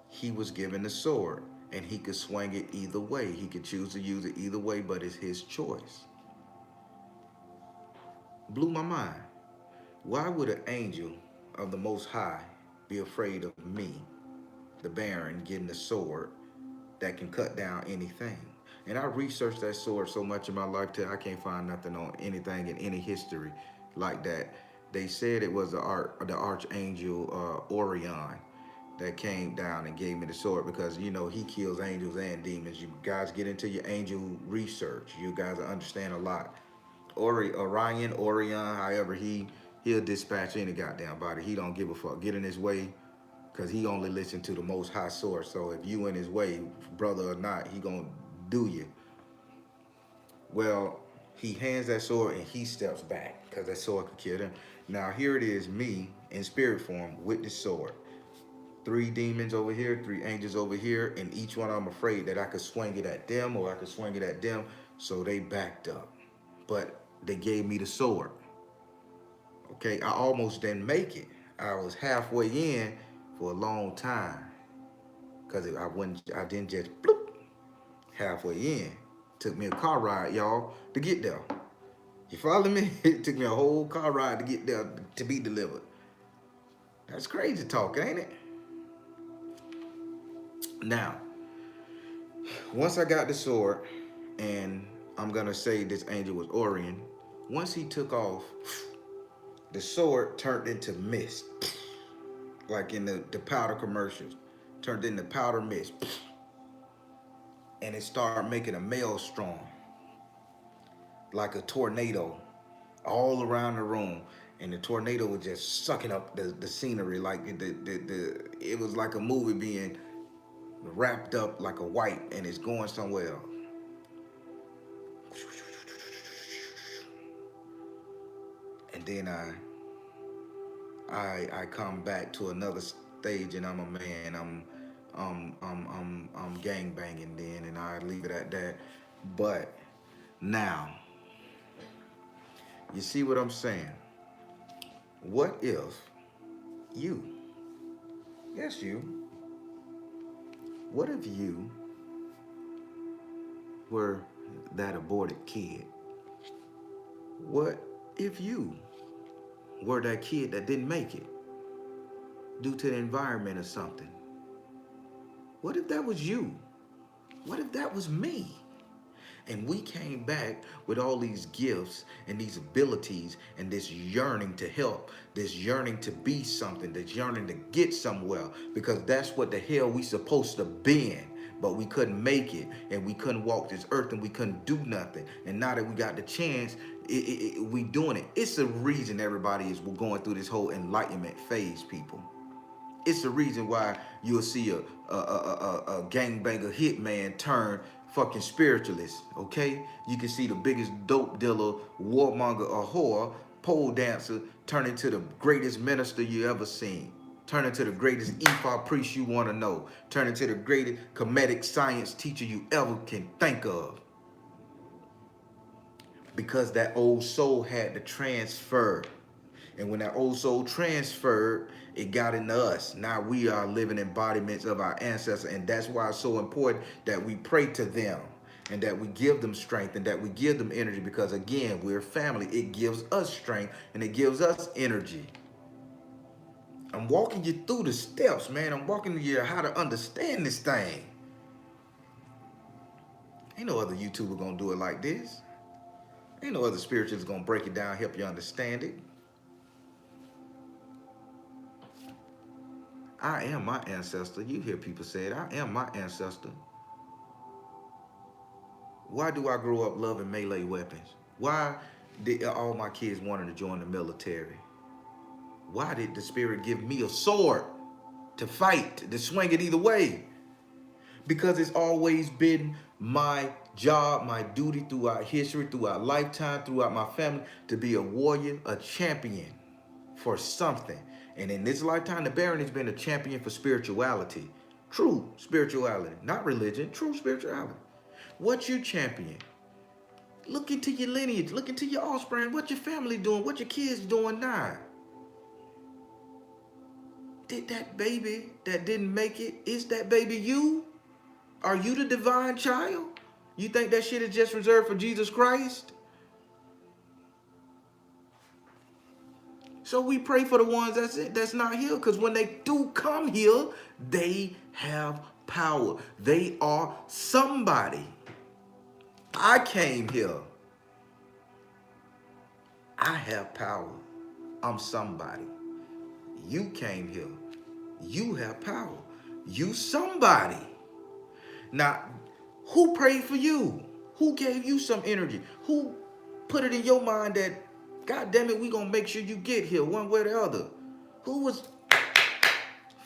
he was given the sword. and he could swing it either way. He could choose to use it either way, but it's his choice. Blew my mind. Why would an angel of the Most High be afraid of me, the Baron, getting a sword that can cut down anything? And I researched that sword so much in my life till I can't find nothing on anything in any history like that. They said it was the archangel Orion that came down and gave me the sword, because you know he kills angels and demons. You guys get into your angel research. You guys understand a lot. Orion, however he'll dispatch any goddamn body. He don't give a fuck. Get in his way, cause he only listen to the Most High source. So if you in his way, brother or not, he gonna do you. Well, he hands that sword and he steps back because that sword could kill him. Now here it is, me in spirit form with the sword. 3 demons over here, 3 angels over here, and each one I'm afraid that I could swing it at them or I could swing it at them. So they backed up. But they gave me the sword. Okay, I almost didn't make it. I was halfway in for a long time. Cause I didn't just bloop, halfway in. Took me a car ride, y'all, to get there. You follow me? It took me a whole car ride to get there to be delivered. That's crazy talk, ain't it? Now, once I got the sword, and I'm gonna say this angel was Orion, once he took off, the sword turned into mist. Like in the powder commercials. Turned into powder mist. And it started making a maelstrom. Like a tornado all around the room. And the tornado was just sucking up the scenery. Like it was like a movie being wrapped up like a white and it's going somewhere else. And then I come back to another stage and I'm a man. I'm gang banging then, and I leave it at that. But now, you see what I'm saying? What if you, yes you, what if you were that aborted kid? What if you were that kid that didn't make it due to the environment or something? What if that was you? What if that was me? And we came back with all these gifts and these abilities and this yearning to help, this yearning to be something, this yearning to get somewhere, because that's what the hell we supposed to be in. But we couldn't make it, and we couldn't walk this earth, and we couldn't do nothing. And now that we got the chance, we doing it. It's the reason everybody is going through this whole enlightenment phase, people. It's the reason why you'll see a gangbanger hitman turn fucking spiritualist, okay? You can see the biggest dope dealer, warmonger, or whore, pole dancer turn into the greatest minister you ever seen. Turn into the greatest Ifa priest you want to know. Turn into the greatest comedic science teacher you ever can think of. Because that old soul had to transfer. And when that old soul transferred, it got into us. Now we are living embodiments of our ancestors. And that's why it's so important that we pray to them and that we give them strength and that we give them energy. Because again, we're family. It gives us strength and it gives us energy. I'm walking you through the steps, man. I'm walking you how to understand this thing. Ain't no other YouTuber gonna do it like this. Ain't no other spiritualist gonna break it down, help you understand it. I am my ancestor. You hear people say it. I am my ancestor. Why do I grow up loving melee weapons? Why did all my kids wanted to join the military? Why did the spirit give me a sword to fight, to swing it either way? Because it's always been my job, my duty throughout history, throughout lifetime, throughout my family, to be a warrior, a champion for something. And in this lifetime, the Baron has been a champion for spirituality. True spirituality, not religion, true spirituality. What you champion? Look into your lineage, look into your offspring, what your family doing, what your kids doing now. Did that baby that didn't make it, is that baby you? Are you the divine child? You think that shit is just reserved for Jesus Christ? So we pray for the ones that's not here, because when they do come here, they have power. They are somebody. I came here. I have power. I'm somebody. You came here. You have power. You somebody. Now, who prayed for you? Who gave you some energy? Who put it in your mind that, God damn it, we gonna make sure you get here one way or the other? Who was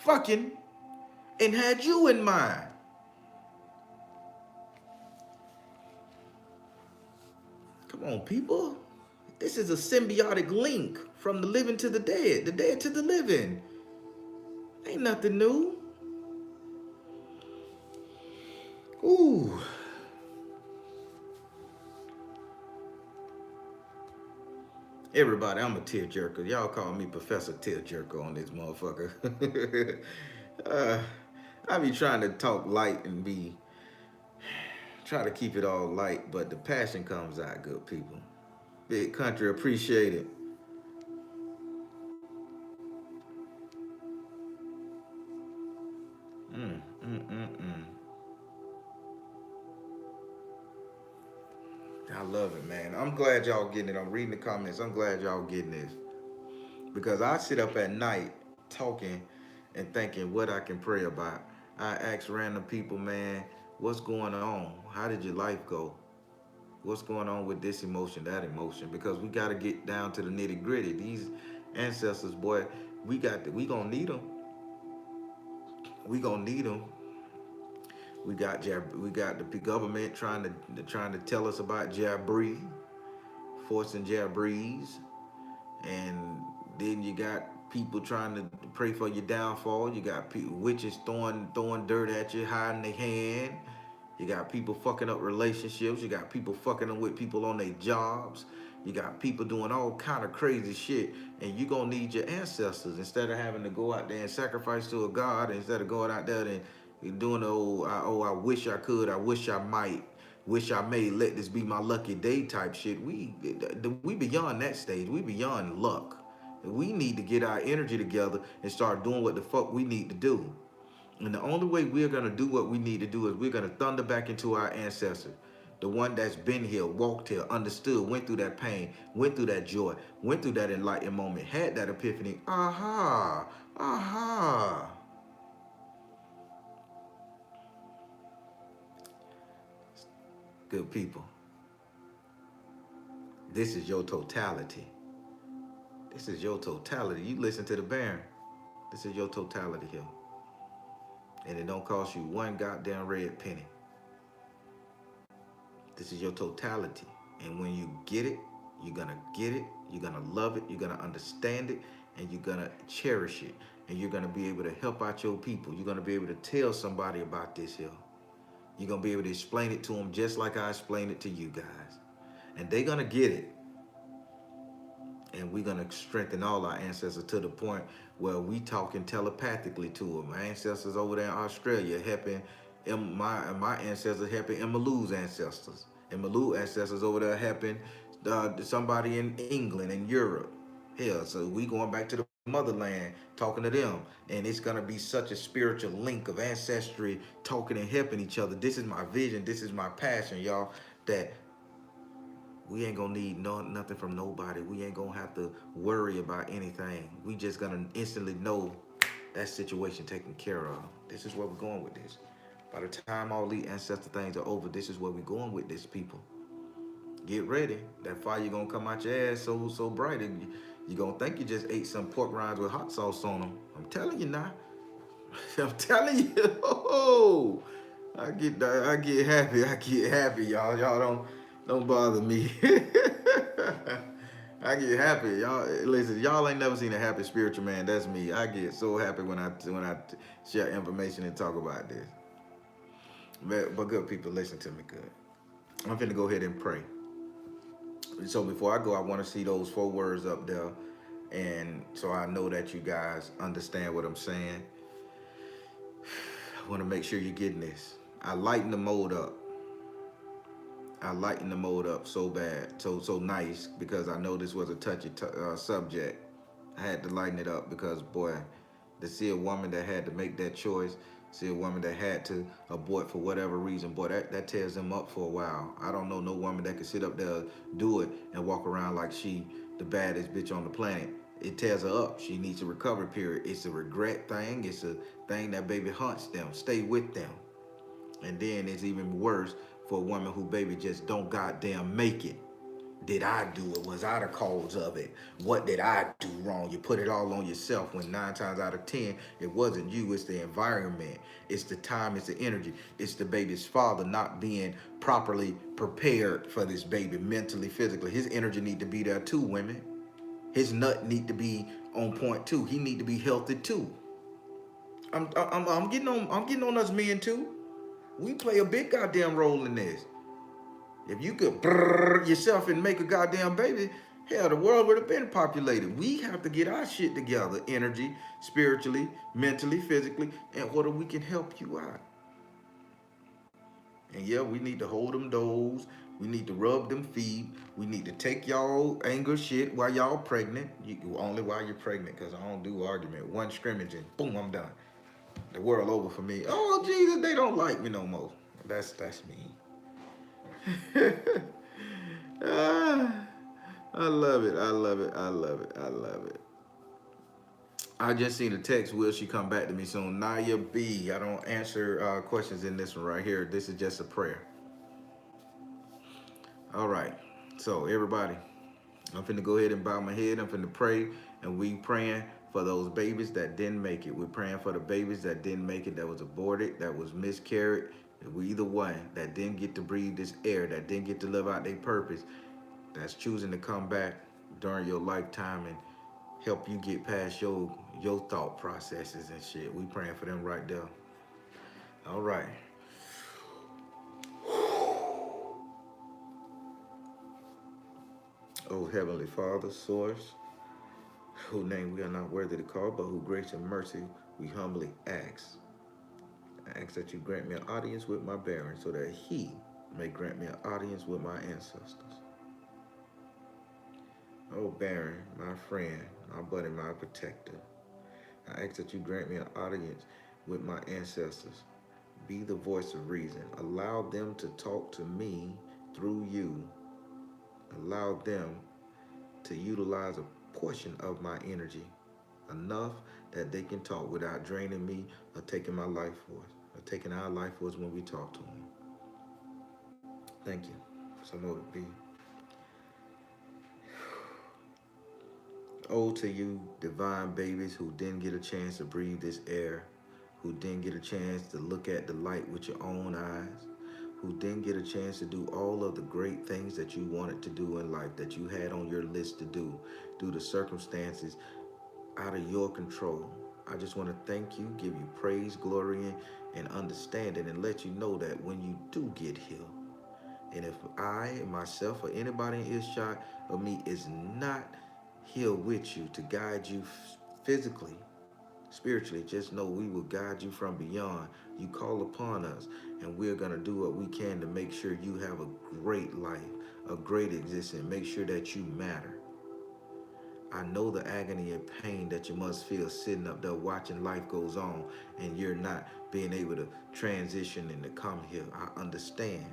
fucking and had you in mind? Come on, people. This is a symbiotic link from the living to the dead to the living. Ain't nothing new. Ooh. Everybody, I'm a tearjerker. Y'all call me Professor Tearjerker on this motherfucker. I be trying to talk light and try to keep it all light, but the passion comes out, good people. Big country, appreciate it. Mm, mm, mm, mm. I love it, man. I'm glad y'all getting it. I'm reading the comments. I'm glad y'all getting this. Because I sit up at night talking and thinking what I can pray about. I ask random people, man, what's going on? How did your life go? What's going on with this emotion, that emotion? Because we got to get down to the nitty gritty. These ancestors, boy, we gonna need them. We gonna need them. We got the government trying to tell us about Jabri, forcing Jabris, and then you got people trying to pray for your downfall. You got witches throwing dirt at you, hiding their hand. You got people fucking up relationships. You got people fucking with people on their jobs. You got people doing all kind of crazy shit, and you gonna need your ancestors instead of having to go out there and sacrifice to a god. Instead of going out there and doing the old, I wish I could, I wish I might, wish I may, let this be my lucky day type shit. We beyond that stage. We beyond luck. We need to get our energy together and start doing what the fuck we need to do. And the only way we're going to do what we need to do is we're going to thunder back into our ancestors. The one that's been here, walked here, understood, went through that pain, went through that joy, went through that enlightened moment, had that epiphany. Aha, aha. Good people. This is your totality. This is your totality. You listen to the Baron. This is your totality here. And it don't cost you one goddamn red penny. This is your totality. And when you get it, you're going to get it. You're going to love it. You're going to understand it. And you're going to cherish it. And you're going to be able to help out your people. You're going to be able to tell somebody about this here. You're going to be able to explain it to them just like I explained it to you guys. And they're going to get it. And we're going to strengthen all our ancestors to the point where we talking telepathically to them. My ancestors over there in Australia helping my ancestors helping Emmylou's ancestors. Emmylou ancestors over there helping somebody in England and Europe. Hell, so we going back to the motherland talking to them. And it's going to be such a spiritual link of ancestry talking and helping each other. This is my vision. This is my passion, y'all, that we ain't gonna need nothing from nobody. We ain't gonna have to worry about anything. We just gonna instantly know that situation taken care of. This is where we're going with this. By the time all these ancestor things are over, this is where we're going with this, people. Get ready. That fire gonna come out your ass so bright. You gonna think you just ate some pork rinds with hot sauce on them. I'm telling you now. I'm telling you. Oh, I get happy. I get happy, y'all. Y'all don't bother me. I get happy. Y'all listen, y'all ain't never seen a happy spiritual man. That's me. I get so happy when I share information and talk about this. But good people, listen to me good. I'm finna go ahead and pray. So before I go, I want to see those 4 words up there. And so I know that you guys understand what I'm saying. I want to make sure you're getting this. I lighten the mode up. I lighten the mode up so bad, so nice, because I know this was a touchy subject. I had to lighten it up because, boy, to see a woman that had to make that choice, see a woman that had to abort for whatever reason, boy, that tears them up for a while. I don't know no woman that could sit up there, do it, and walk around like she the baddest bitch on the planet. It tears her up. She needs a recovery period. It's a regret thing. It's a thing that baby haunts them. Stay with them. And then it's even worse for a woman who baby just don't goddamn make it. Did I do it? Was I the cause of it? What did I do wrong? You put it all on yourself when 9 times out of 10, it wasn't you, it's the environment. It's the time, it's the energy. It's the baby's father not being properly prepared for this baby mentally, physically. His energy need to be there too, women. His nut need to be on point too. He need to be healthy too. I'm getting on us men too. We play a big goddamn role in this. If you could brrr yourself and make a goddamn baby, hell, the world would have been populated. We have to get our shit together, energy, spiritually, mentally, physically, in order we can help you out. And yeah, we need to hold them doors. We need to rub them feet. We need to take y'all anger shit while y'all pregnant. Only while you're pregnant, because I don't do argument. One scrimmage and boom, I'm done. The world over for me. Oh Jesus, they don't like me no more. That's me. Ah, I love it. I love it. I love it. I love it. I just seen a text. Will she come back to me soon? Naya B. I don't answer questions in this one right here. This is just a prayer. All right. So everybody, I'm finna go ahead and bow my head. I'm finna pray, and we praying for those babies that didn't make it. We're praying for the babies that didn't make it, that was aborted, that was miscarried. We either one that didn't get to breathe this air, that didn't get to live out their purpose, that's choosing to come back during your lifetime and help you get past your thought processes and shit. We praying for them right there. All right. Oh Heavenly Father, Source, whose name we are not worthy to call, but whose grace and mercy we humbly ask. I ask that you grant me an audience with my Baron, so that he may grant me an audience with my ancestors. Oh Baron, my friend, my buddy, my protector, I ask that you grant me an audience with my ancestors. Be the voice of reason. Allow them to talk to me through you. Allow them to utilize a portion of my energy, enough that they can talk without draining me or taking my life force, or taking our life force when we talk to them. Thank you. So know it be. Oh, to you, divine babies who didn't get a chance to breathe this air, who didn't get a chance to look at the light with your own eyes, who didn't get a chance to do all of the great things that you wanted to do in life, that you had on your list to do, due to circumstances out of your control. I just want to thank you, give you praise, glory, and understanding, and let you know that when you do get here, and if I, myself, or anybody in earshot of me is not here with you to guide you physically, spiritually, just know we will guide you from beyond. You call upon us, and we're going to do what we can to make sure you have a great life, a great existence. Make sure that you matter. I know the agony and pain that you must feel sitting up there watching life goes on and you're not being able to transition and to come here. I understand.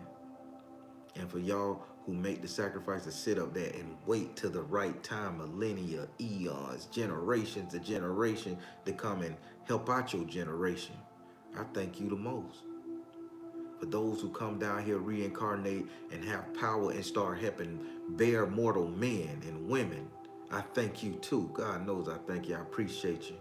And for y'all who make the sacrifice to sit up there and wait till the right time, millennia, eons, generations to generation, to come and help out your generation, I thank you the most. For those who come down here, reincarnate, and have power and start helping bare mortal men and women, I thank you too. God knows I thank you. I appreciate you.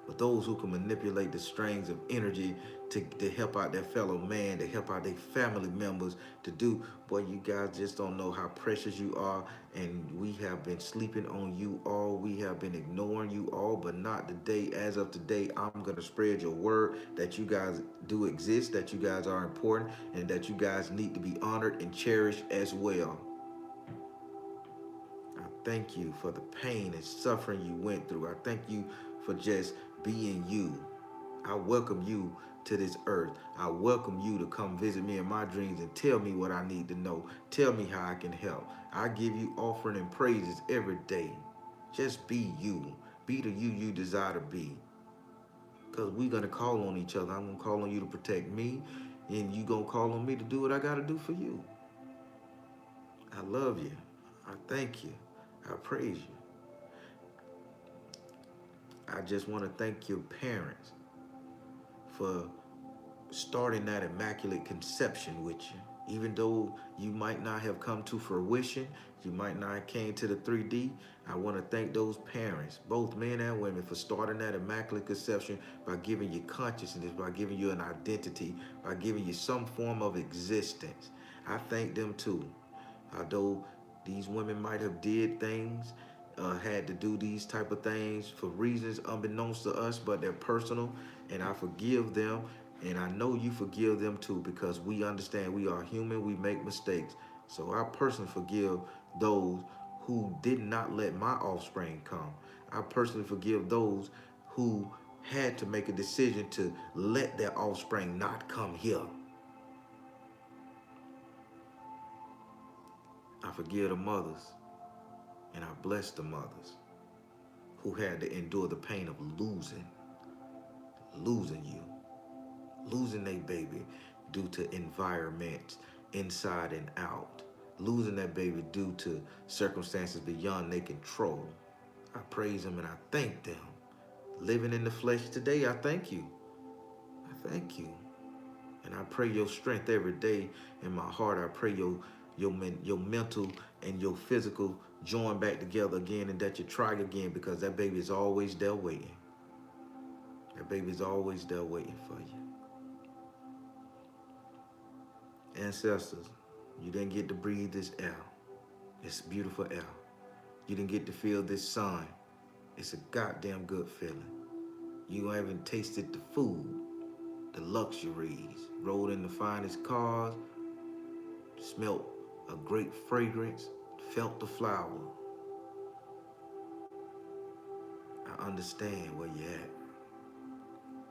But those who can manipulate the strings of energy to help out their fellow man, to help out their family members, to do, boy, you guys just don't know how precious you are. And we have been sleeping on you all. We have been ignoring you all, but not today. As of today, I'm going to spread your word that you guys do exist, that you guys are important, and that you guys need to be honored and cherished as well. I thank you for the pain and suffering you went through. I thank you for just being you. I welcome you to this earth. I welcome you to come visit me in my dreams and tell me what I need to know. Tell me how I can help. I give you offering and praises every day. Just be you. Be the you desire to be. Because we're going to call on each other. I'm going to call on you to protect me, and you going to call on me to do what I got to do for you. I love you. I thank you. I praise you. I just want to thank your parents for starting that immaculate conception with you. Even though you might not have come to fruition, you might not have came to the 3D, I want to thank those parents, both men and women, for starting that immaculate conception by giving you consciousness, by giving you an identity, by giving you some form of existence. I thank them too. Although these women might have did things, had to do these type of things for reasons unbeknownst to us, but they're personal, and I forgive them, and I know you forgive them too, because we understand we are human, we make mistakes. So I personally forgive those who did not let my offspring come. I personally forgive those who had to make a decision to let their offspring not come here. I forgive the mothers, and I bless the mothers who had to endure the pain of losing you, losing their baby due to environments inside and out, losing that baby due to circumstances beyond their control. I praise them and I thank them. Living in the flesh today, I thank you. I thank you. And I pray your strength every day in my heart. I pray your mental and your physical join back together again, and that you try again, because that baby is always there waiting. That baby is always there waiting for you. Ancestors, you didn't get to breathe this air. It's beautiful air. You didn't get to feel this sun. It's a goddamn good feeling. You haven't tasted the food, the luxuries, rode in the finest cars, smelt a great fragrance, felt the flower. I understand where you're at.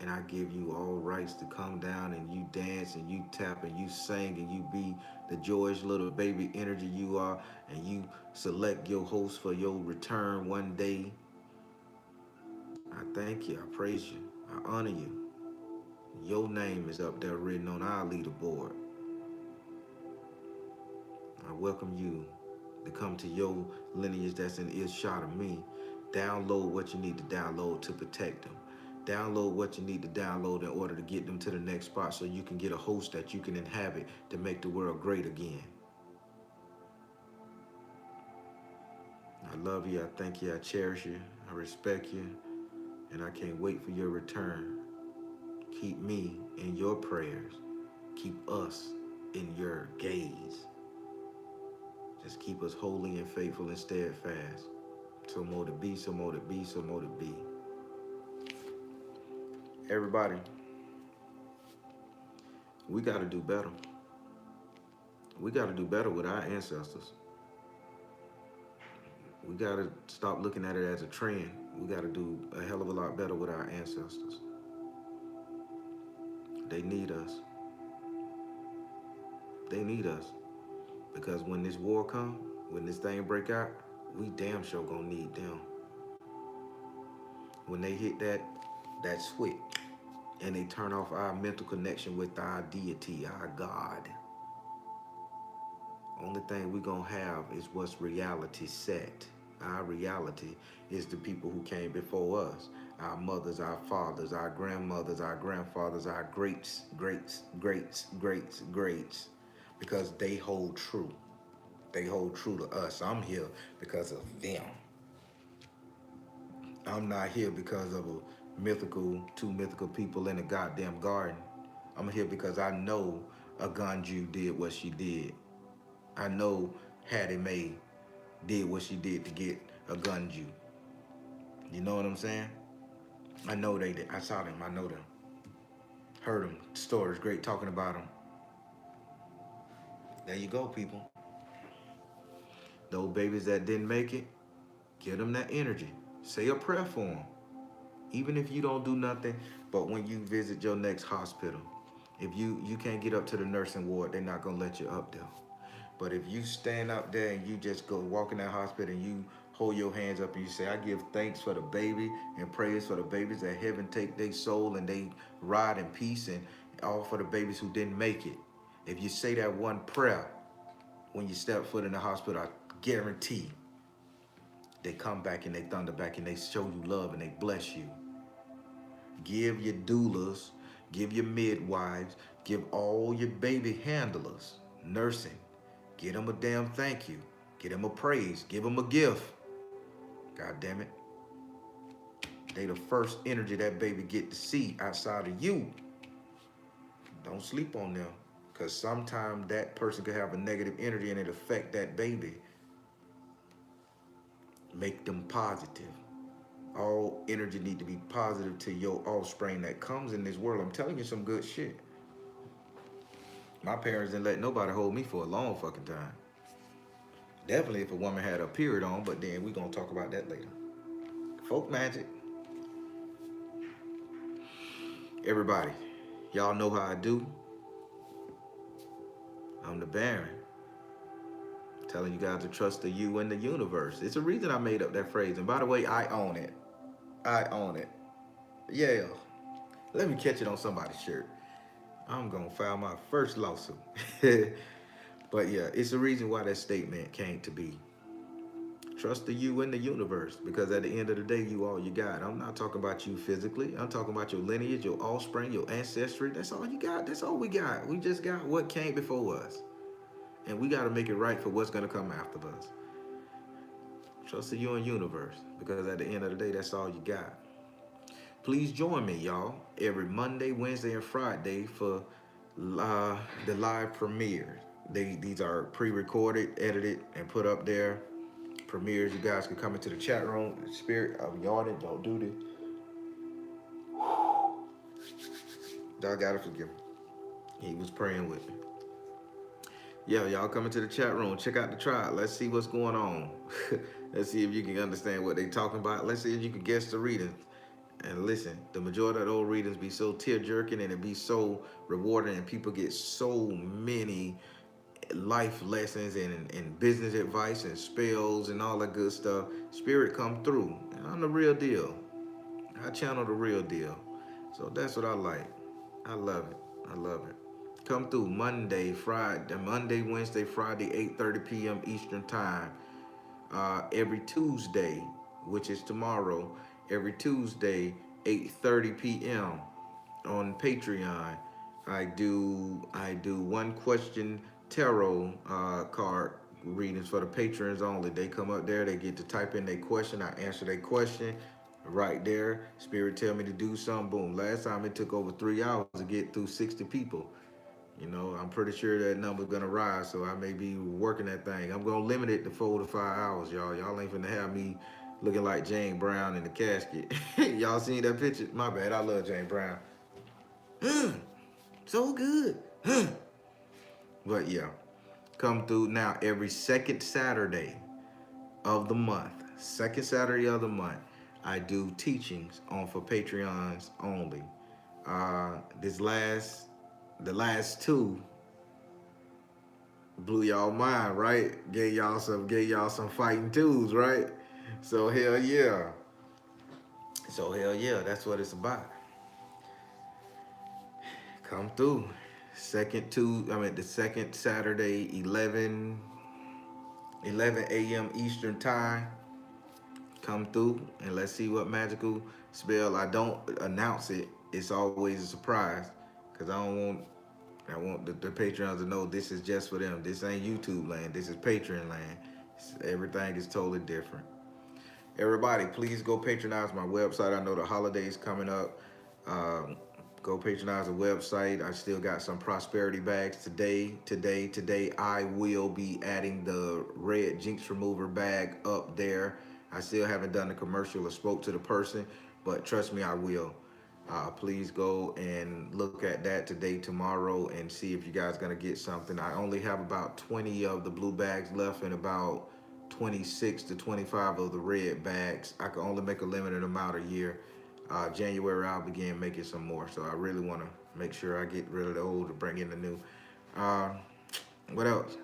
And I give you all rights to come down and you dance and you tap and you sing and you be the joyous little baby energy you are, and you select your host for your return one day. I thank you. I praise you. I honor you. Your name is up there written on our leaderboard. I welcome you to come to your lineage that's in earshot of me. Download what you need to download to protect them. Download what you need to download in order to get them to the next spot, so you can get a host that you can inhabit to make the world great again. I love you. I thank you. I cherish you. I respect you. And I can't wait for your return. Keep me in your prayers. Keep us in your gaze. Just keep us holy and faithful and steadfast. So more to be, so more to be, so more to be. Everybody, we got to do better. We got to do better with our ancestors. We got to stop looking at it as a trend. We got to do a hell of a lot better with our ancestors. They need us. They need us. Because when this war come, when this thing break out, we damn sure gonna need them. When they hit that switch and they turn off our mental connection with our deity, our God, only thing we gonna have is what's reality set. Our reality is the people who came before us. Our mothers, our fathers, our grandmothers, our grandfathers, our greats, greats, greats, greats, greats. Because they hold true. They hold true to us. I'm here because of them. I'm not here because of two mythical people in a goddamn garden. I'm here because I know a Ganju did what she did. I know Hattie Mae did what she did to get a Ganju. You know what I'm saying? I know they did. I saw them. I know them. Heard them. Stories. Great talking about them. There you go, people. Those babies that didn't make it, give them that energy. Say a prayer for them. Even if you don't do nothing, but when you visit your next hospital, if you can't get up to the nursing ward, they're not gonna let you up there. But if you stand up there and you just go walk in that hospital and you hold your hands up and you say, I give thanks for the baby and praise for the babies that heaven take their soul and they ride in peace, and all for the babies who didn't make it. If you say that one prayer when you step foot in the hospital, I guarantee they come back and they thunder back and they show you love and they bless you. Give your doulas, give your midwives, give all your baby handlers, nursing, get them a damn thank you, get them a praise, give them a gift. God damn it. They the first energy that baby get to see outside of you. Don't sleep on them. Because sometimes that person could have a negative energy and it affect that baby. Make them positive. All energy need to be positive to your offspring that comes in this world. I'm telling you some good shit. My parents didn't let nobody hold me for a long fucking time. Definitely if a woman had a period on, but then we gonna talk about that later. Folk magic. Everybody, y'all know how I do. I'm the Baron. Telling you guys to trust the you and the universe. It's a reason I made up that phrase. And by the way, I own it. I own it. Yeah. Let me catch it on somebody's shirt. I'm gonna file my first lawsuit. But yeah, it's the reason why that statement came to be. Trust the you and the universe, because at the end of the day, you all you got. I'm not talking about you physically. I'm talking about your lineage, your offspring, your ancestry. That's all you got. That's all we got. We just got what came before us. And we got to make it right for what's going to come after us. Trust the you and universe, because at the end of the day, that's all you got. Please join me, y'all, every Monday, Wednesday, and Friday for the live premiere. These are pre-recorded, edited, and put up there. Premieres, you guys can come into the chat room. Spirit, I'm yawning. Don't do this. Y'all gotta forgive me. He was praying with me. Yeah, y'all come into the chat room. Check out the tribe. Let's see what's going on. Let's see if you can understand what they talking about. Let's see if you can guess the readings. And listen, the majority of those readings be so tear-jerking and it be so rewarding, and people get so many life lessons and business advice and spells and all that good stuff. Spirit come through. I'm the real deal. I channel the real deal. So that's what I like. I love it. I love it. Come through Monday, Wednesday, Friday, 8:30 p.m. Eastern time. Every Tuesday, which is tomorrow, every Tuesday, 8:30 p.m. on Patreon. I do one question tarot card readings for the patrons only. They come up there, they get to type in their question, I answer their question right there. Spirit tell me to do something, boom. Last time it took over 3 hours to get through 60 people. You know, I'm pretty sure that number's gonna rise, so I may be working that thing. I'm gonna limit it to 4 to 5 hours, y'all. Y'all ain't finna have me looking like Jane Brown in the casket. Y'all seen that picture? My bad, I love Jane Brown. So good. But yeah, come through now every second Saturday of the month. Second Saturday of the month, I do teachings on for Patreons only. The last two blew y'all mind, right? Gave y'all some fighting tools, right? So hell yeah. That's what it's about. Come through. The second Saturday, 11 a.m. Eastern time. Come through and let's see what magical spell. I don't announce it. It's always a surprise, because I want the Patreons to know this is just for them. This ain't YouTube land. This is Patreon land. Everything is totally different. Everybody, please go patronize my website. I know the holidays coming up. Go patronize the website. I still got some prosperity bags today. I will be adding the red jinx remover bag up there. I still haven't done the commercial or spoke to the person, but trust me, I will. Please go and look at that today, tomorrow, and see if you guys gonna get something. I only have about 20 of the blue bags left and about 26 to 25 of the red bags. I can only make a limited amount a year. January I'll begin making some more. So I really want to make sure I get rid of the old to bring in the new. Uh, what else?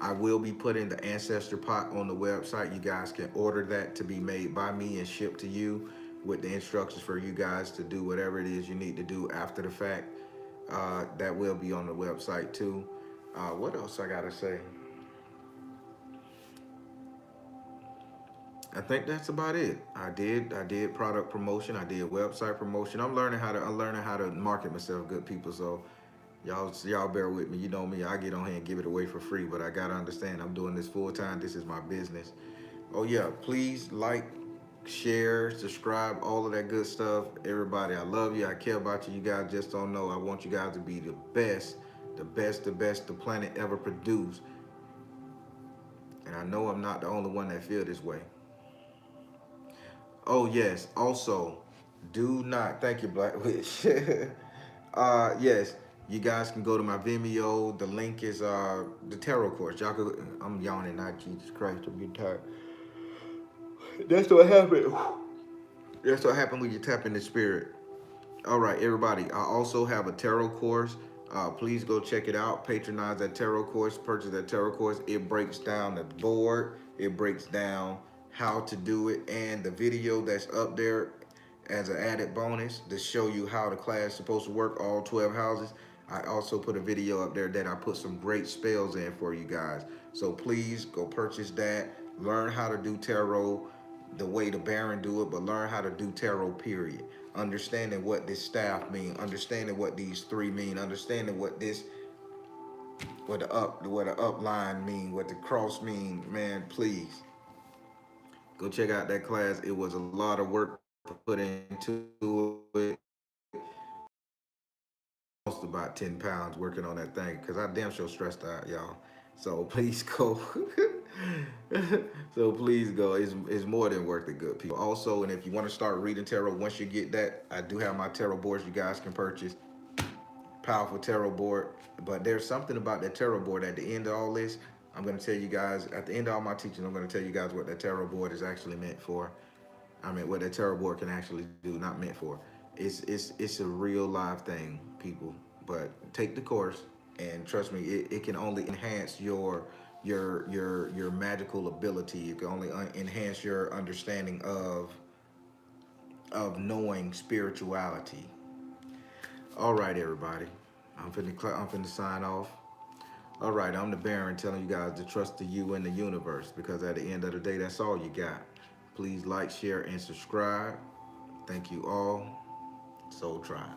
I will be putting the ancestor pot on the website. You guys can order that to be made by me and shipped to you with the instructions for you guys to do whatever it is you need to do after the fact. That will be on the website too. What else I gotta say? I think that's about it. I did product promotion. I did website promotion. I'm learning how to market myself, good people. So y'all bear with me. You know me. I get on here and give it away for free, but I gotta understand I'm doing this full time. This is my business. Oh yeah, please like, share, subscribe, all of that good stuff. Everybody, I love you. I care about you. You guys just don't know. I want you guys to be the best, the best, the best the planet ever produced. And I know I'm not the only one that feel this way. Oh yes. Also, do not thank you, Black Witch. Yes, you guys can go to my Vimeo. The link is the tarot course. Y'all could, I'm yawning, not Jesus Christ. I'm getting tired. That's what happened. That's what happened when you tap in the spirit. All right, everybody. I also have a tarot course. Please go check it out. Patronize that tarot course. Purchase that tarot course. It breaks down the board. It breaks down how to do it, and the video that's up there as an added bonus to show you how the class is supposed to work. All 12 houses. I also put a video up there that I put some great spells in for you guys. So please go purchase that. Learn how to do tarot the way the Baron do it, but learn how to do tarot, period. Understanding what this staff mean, understanding what these three mean, understanding what this, what the upline mean, what the cross mean. Man, please go check out that class. It was a lot of work put into it. Lost about 10 pounds working on that thing because I damn sure stressed out, y'all. So please go. So please go. It's more than worth it, good people. Also, and if you want to start reading tarot, once you get that, I do have my tarot boards you guys can purchase. Powerful tarot board. But there's something about that tarot board at the end of all this. I'm going to tell you guys, at the end of all my teaching, I'm going to tell you guys what that tarot board is actually meant for. I mean, what that tarot board can actually do, not meant for. It's a real live thing, people. But take the course, and trust me, it can only enhance your magical ability. It can only enhance your understanding of knowing spirituality. All right, everybody. I'm finna sign off. All right, I'm the Baron telling you guys to trust the you and the universe because at the end of the day, that's all you got. Please like, share, and subscribe. Thank you all. Soul Tribe.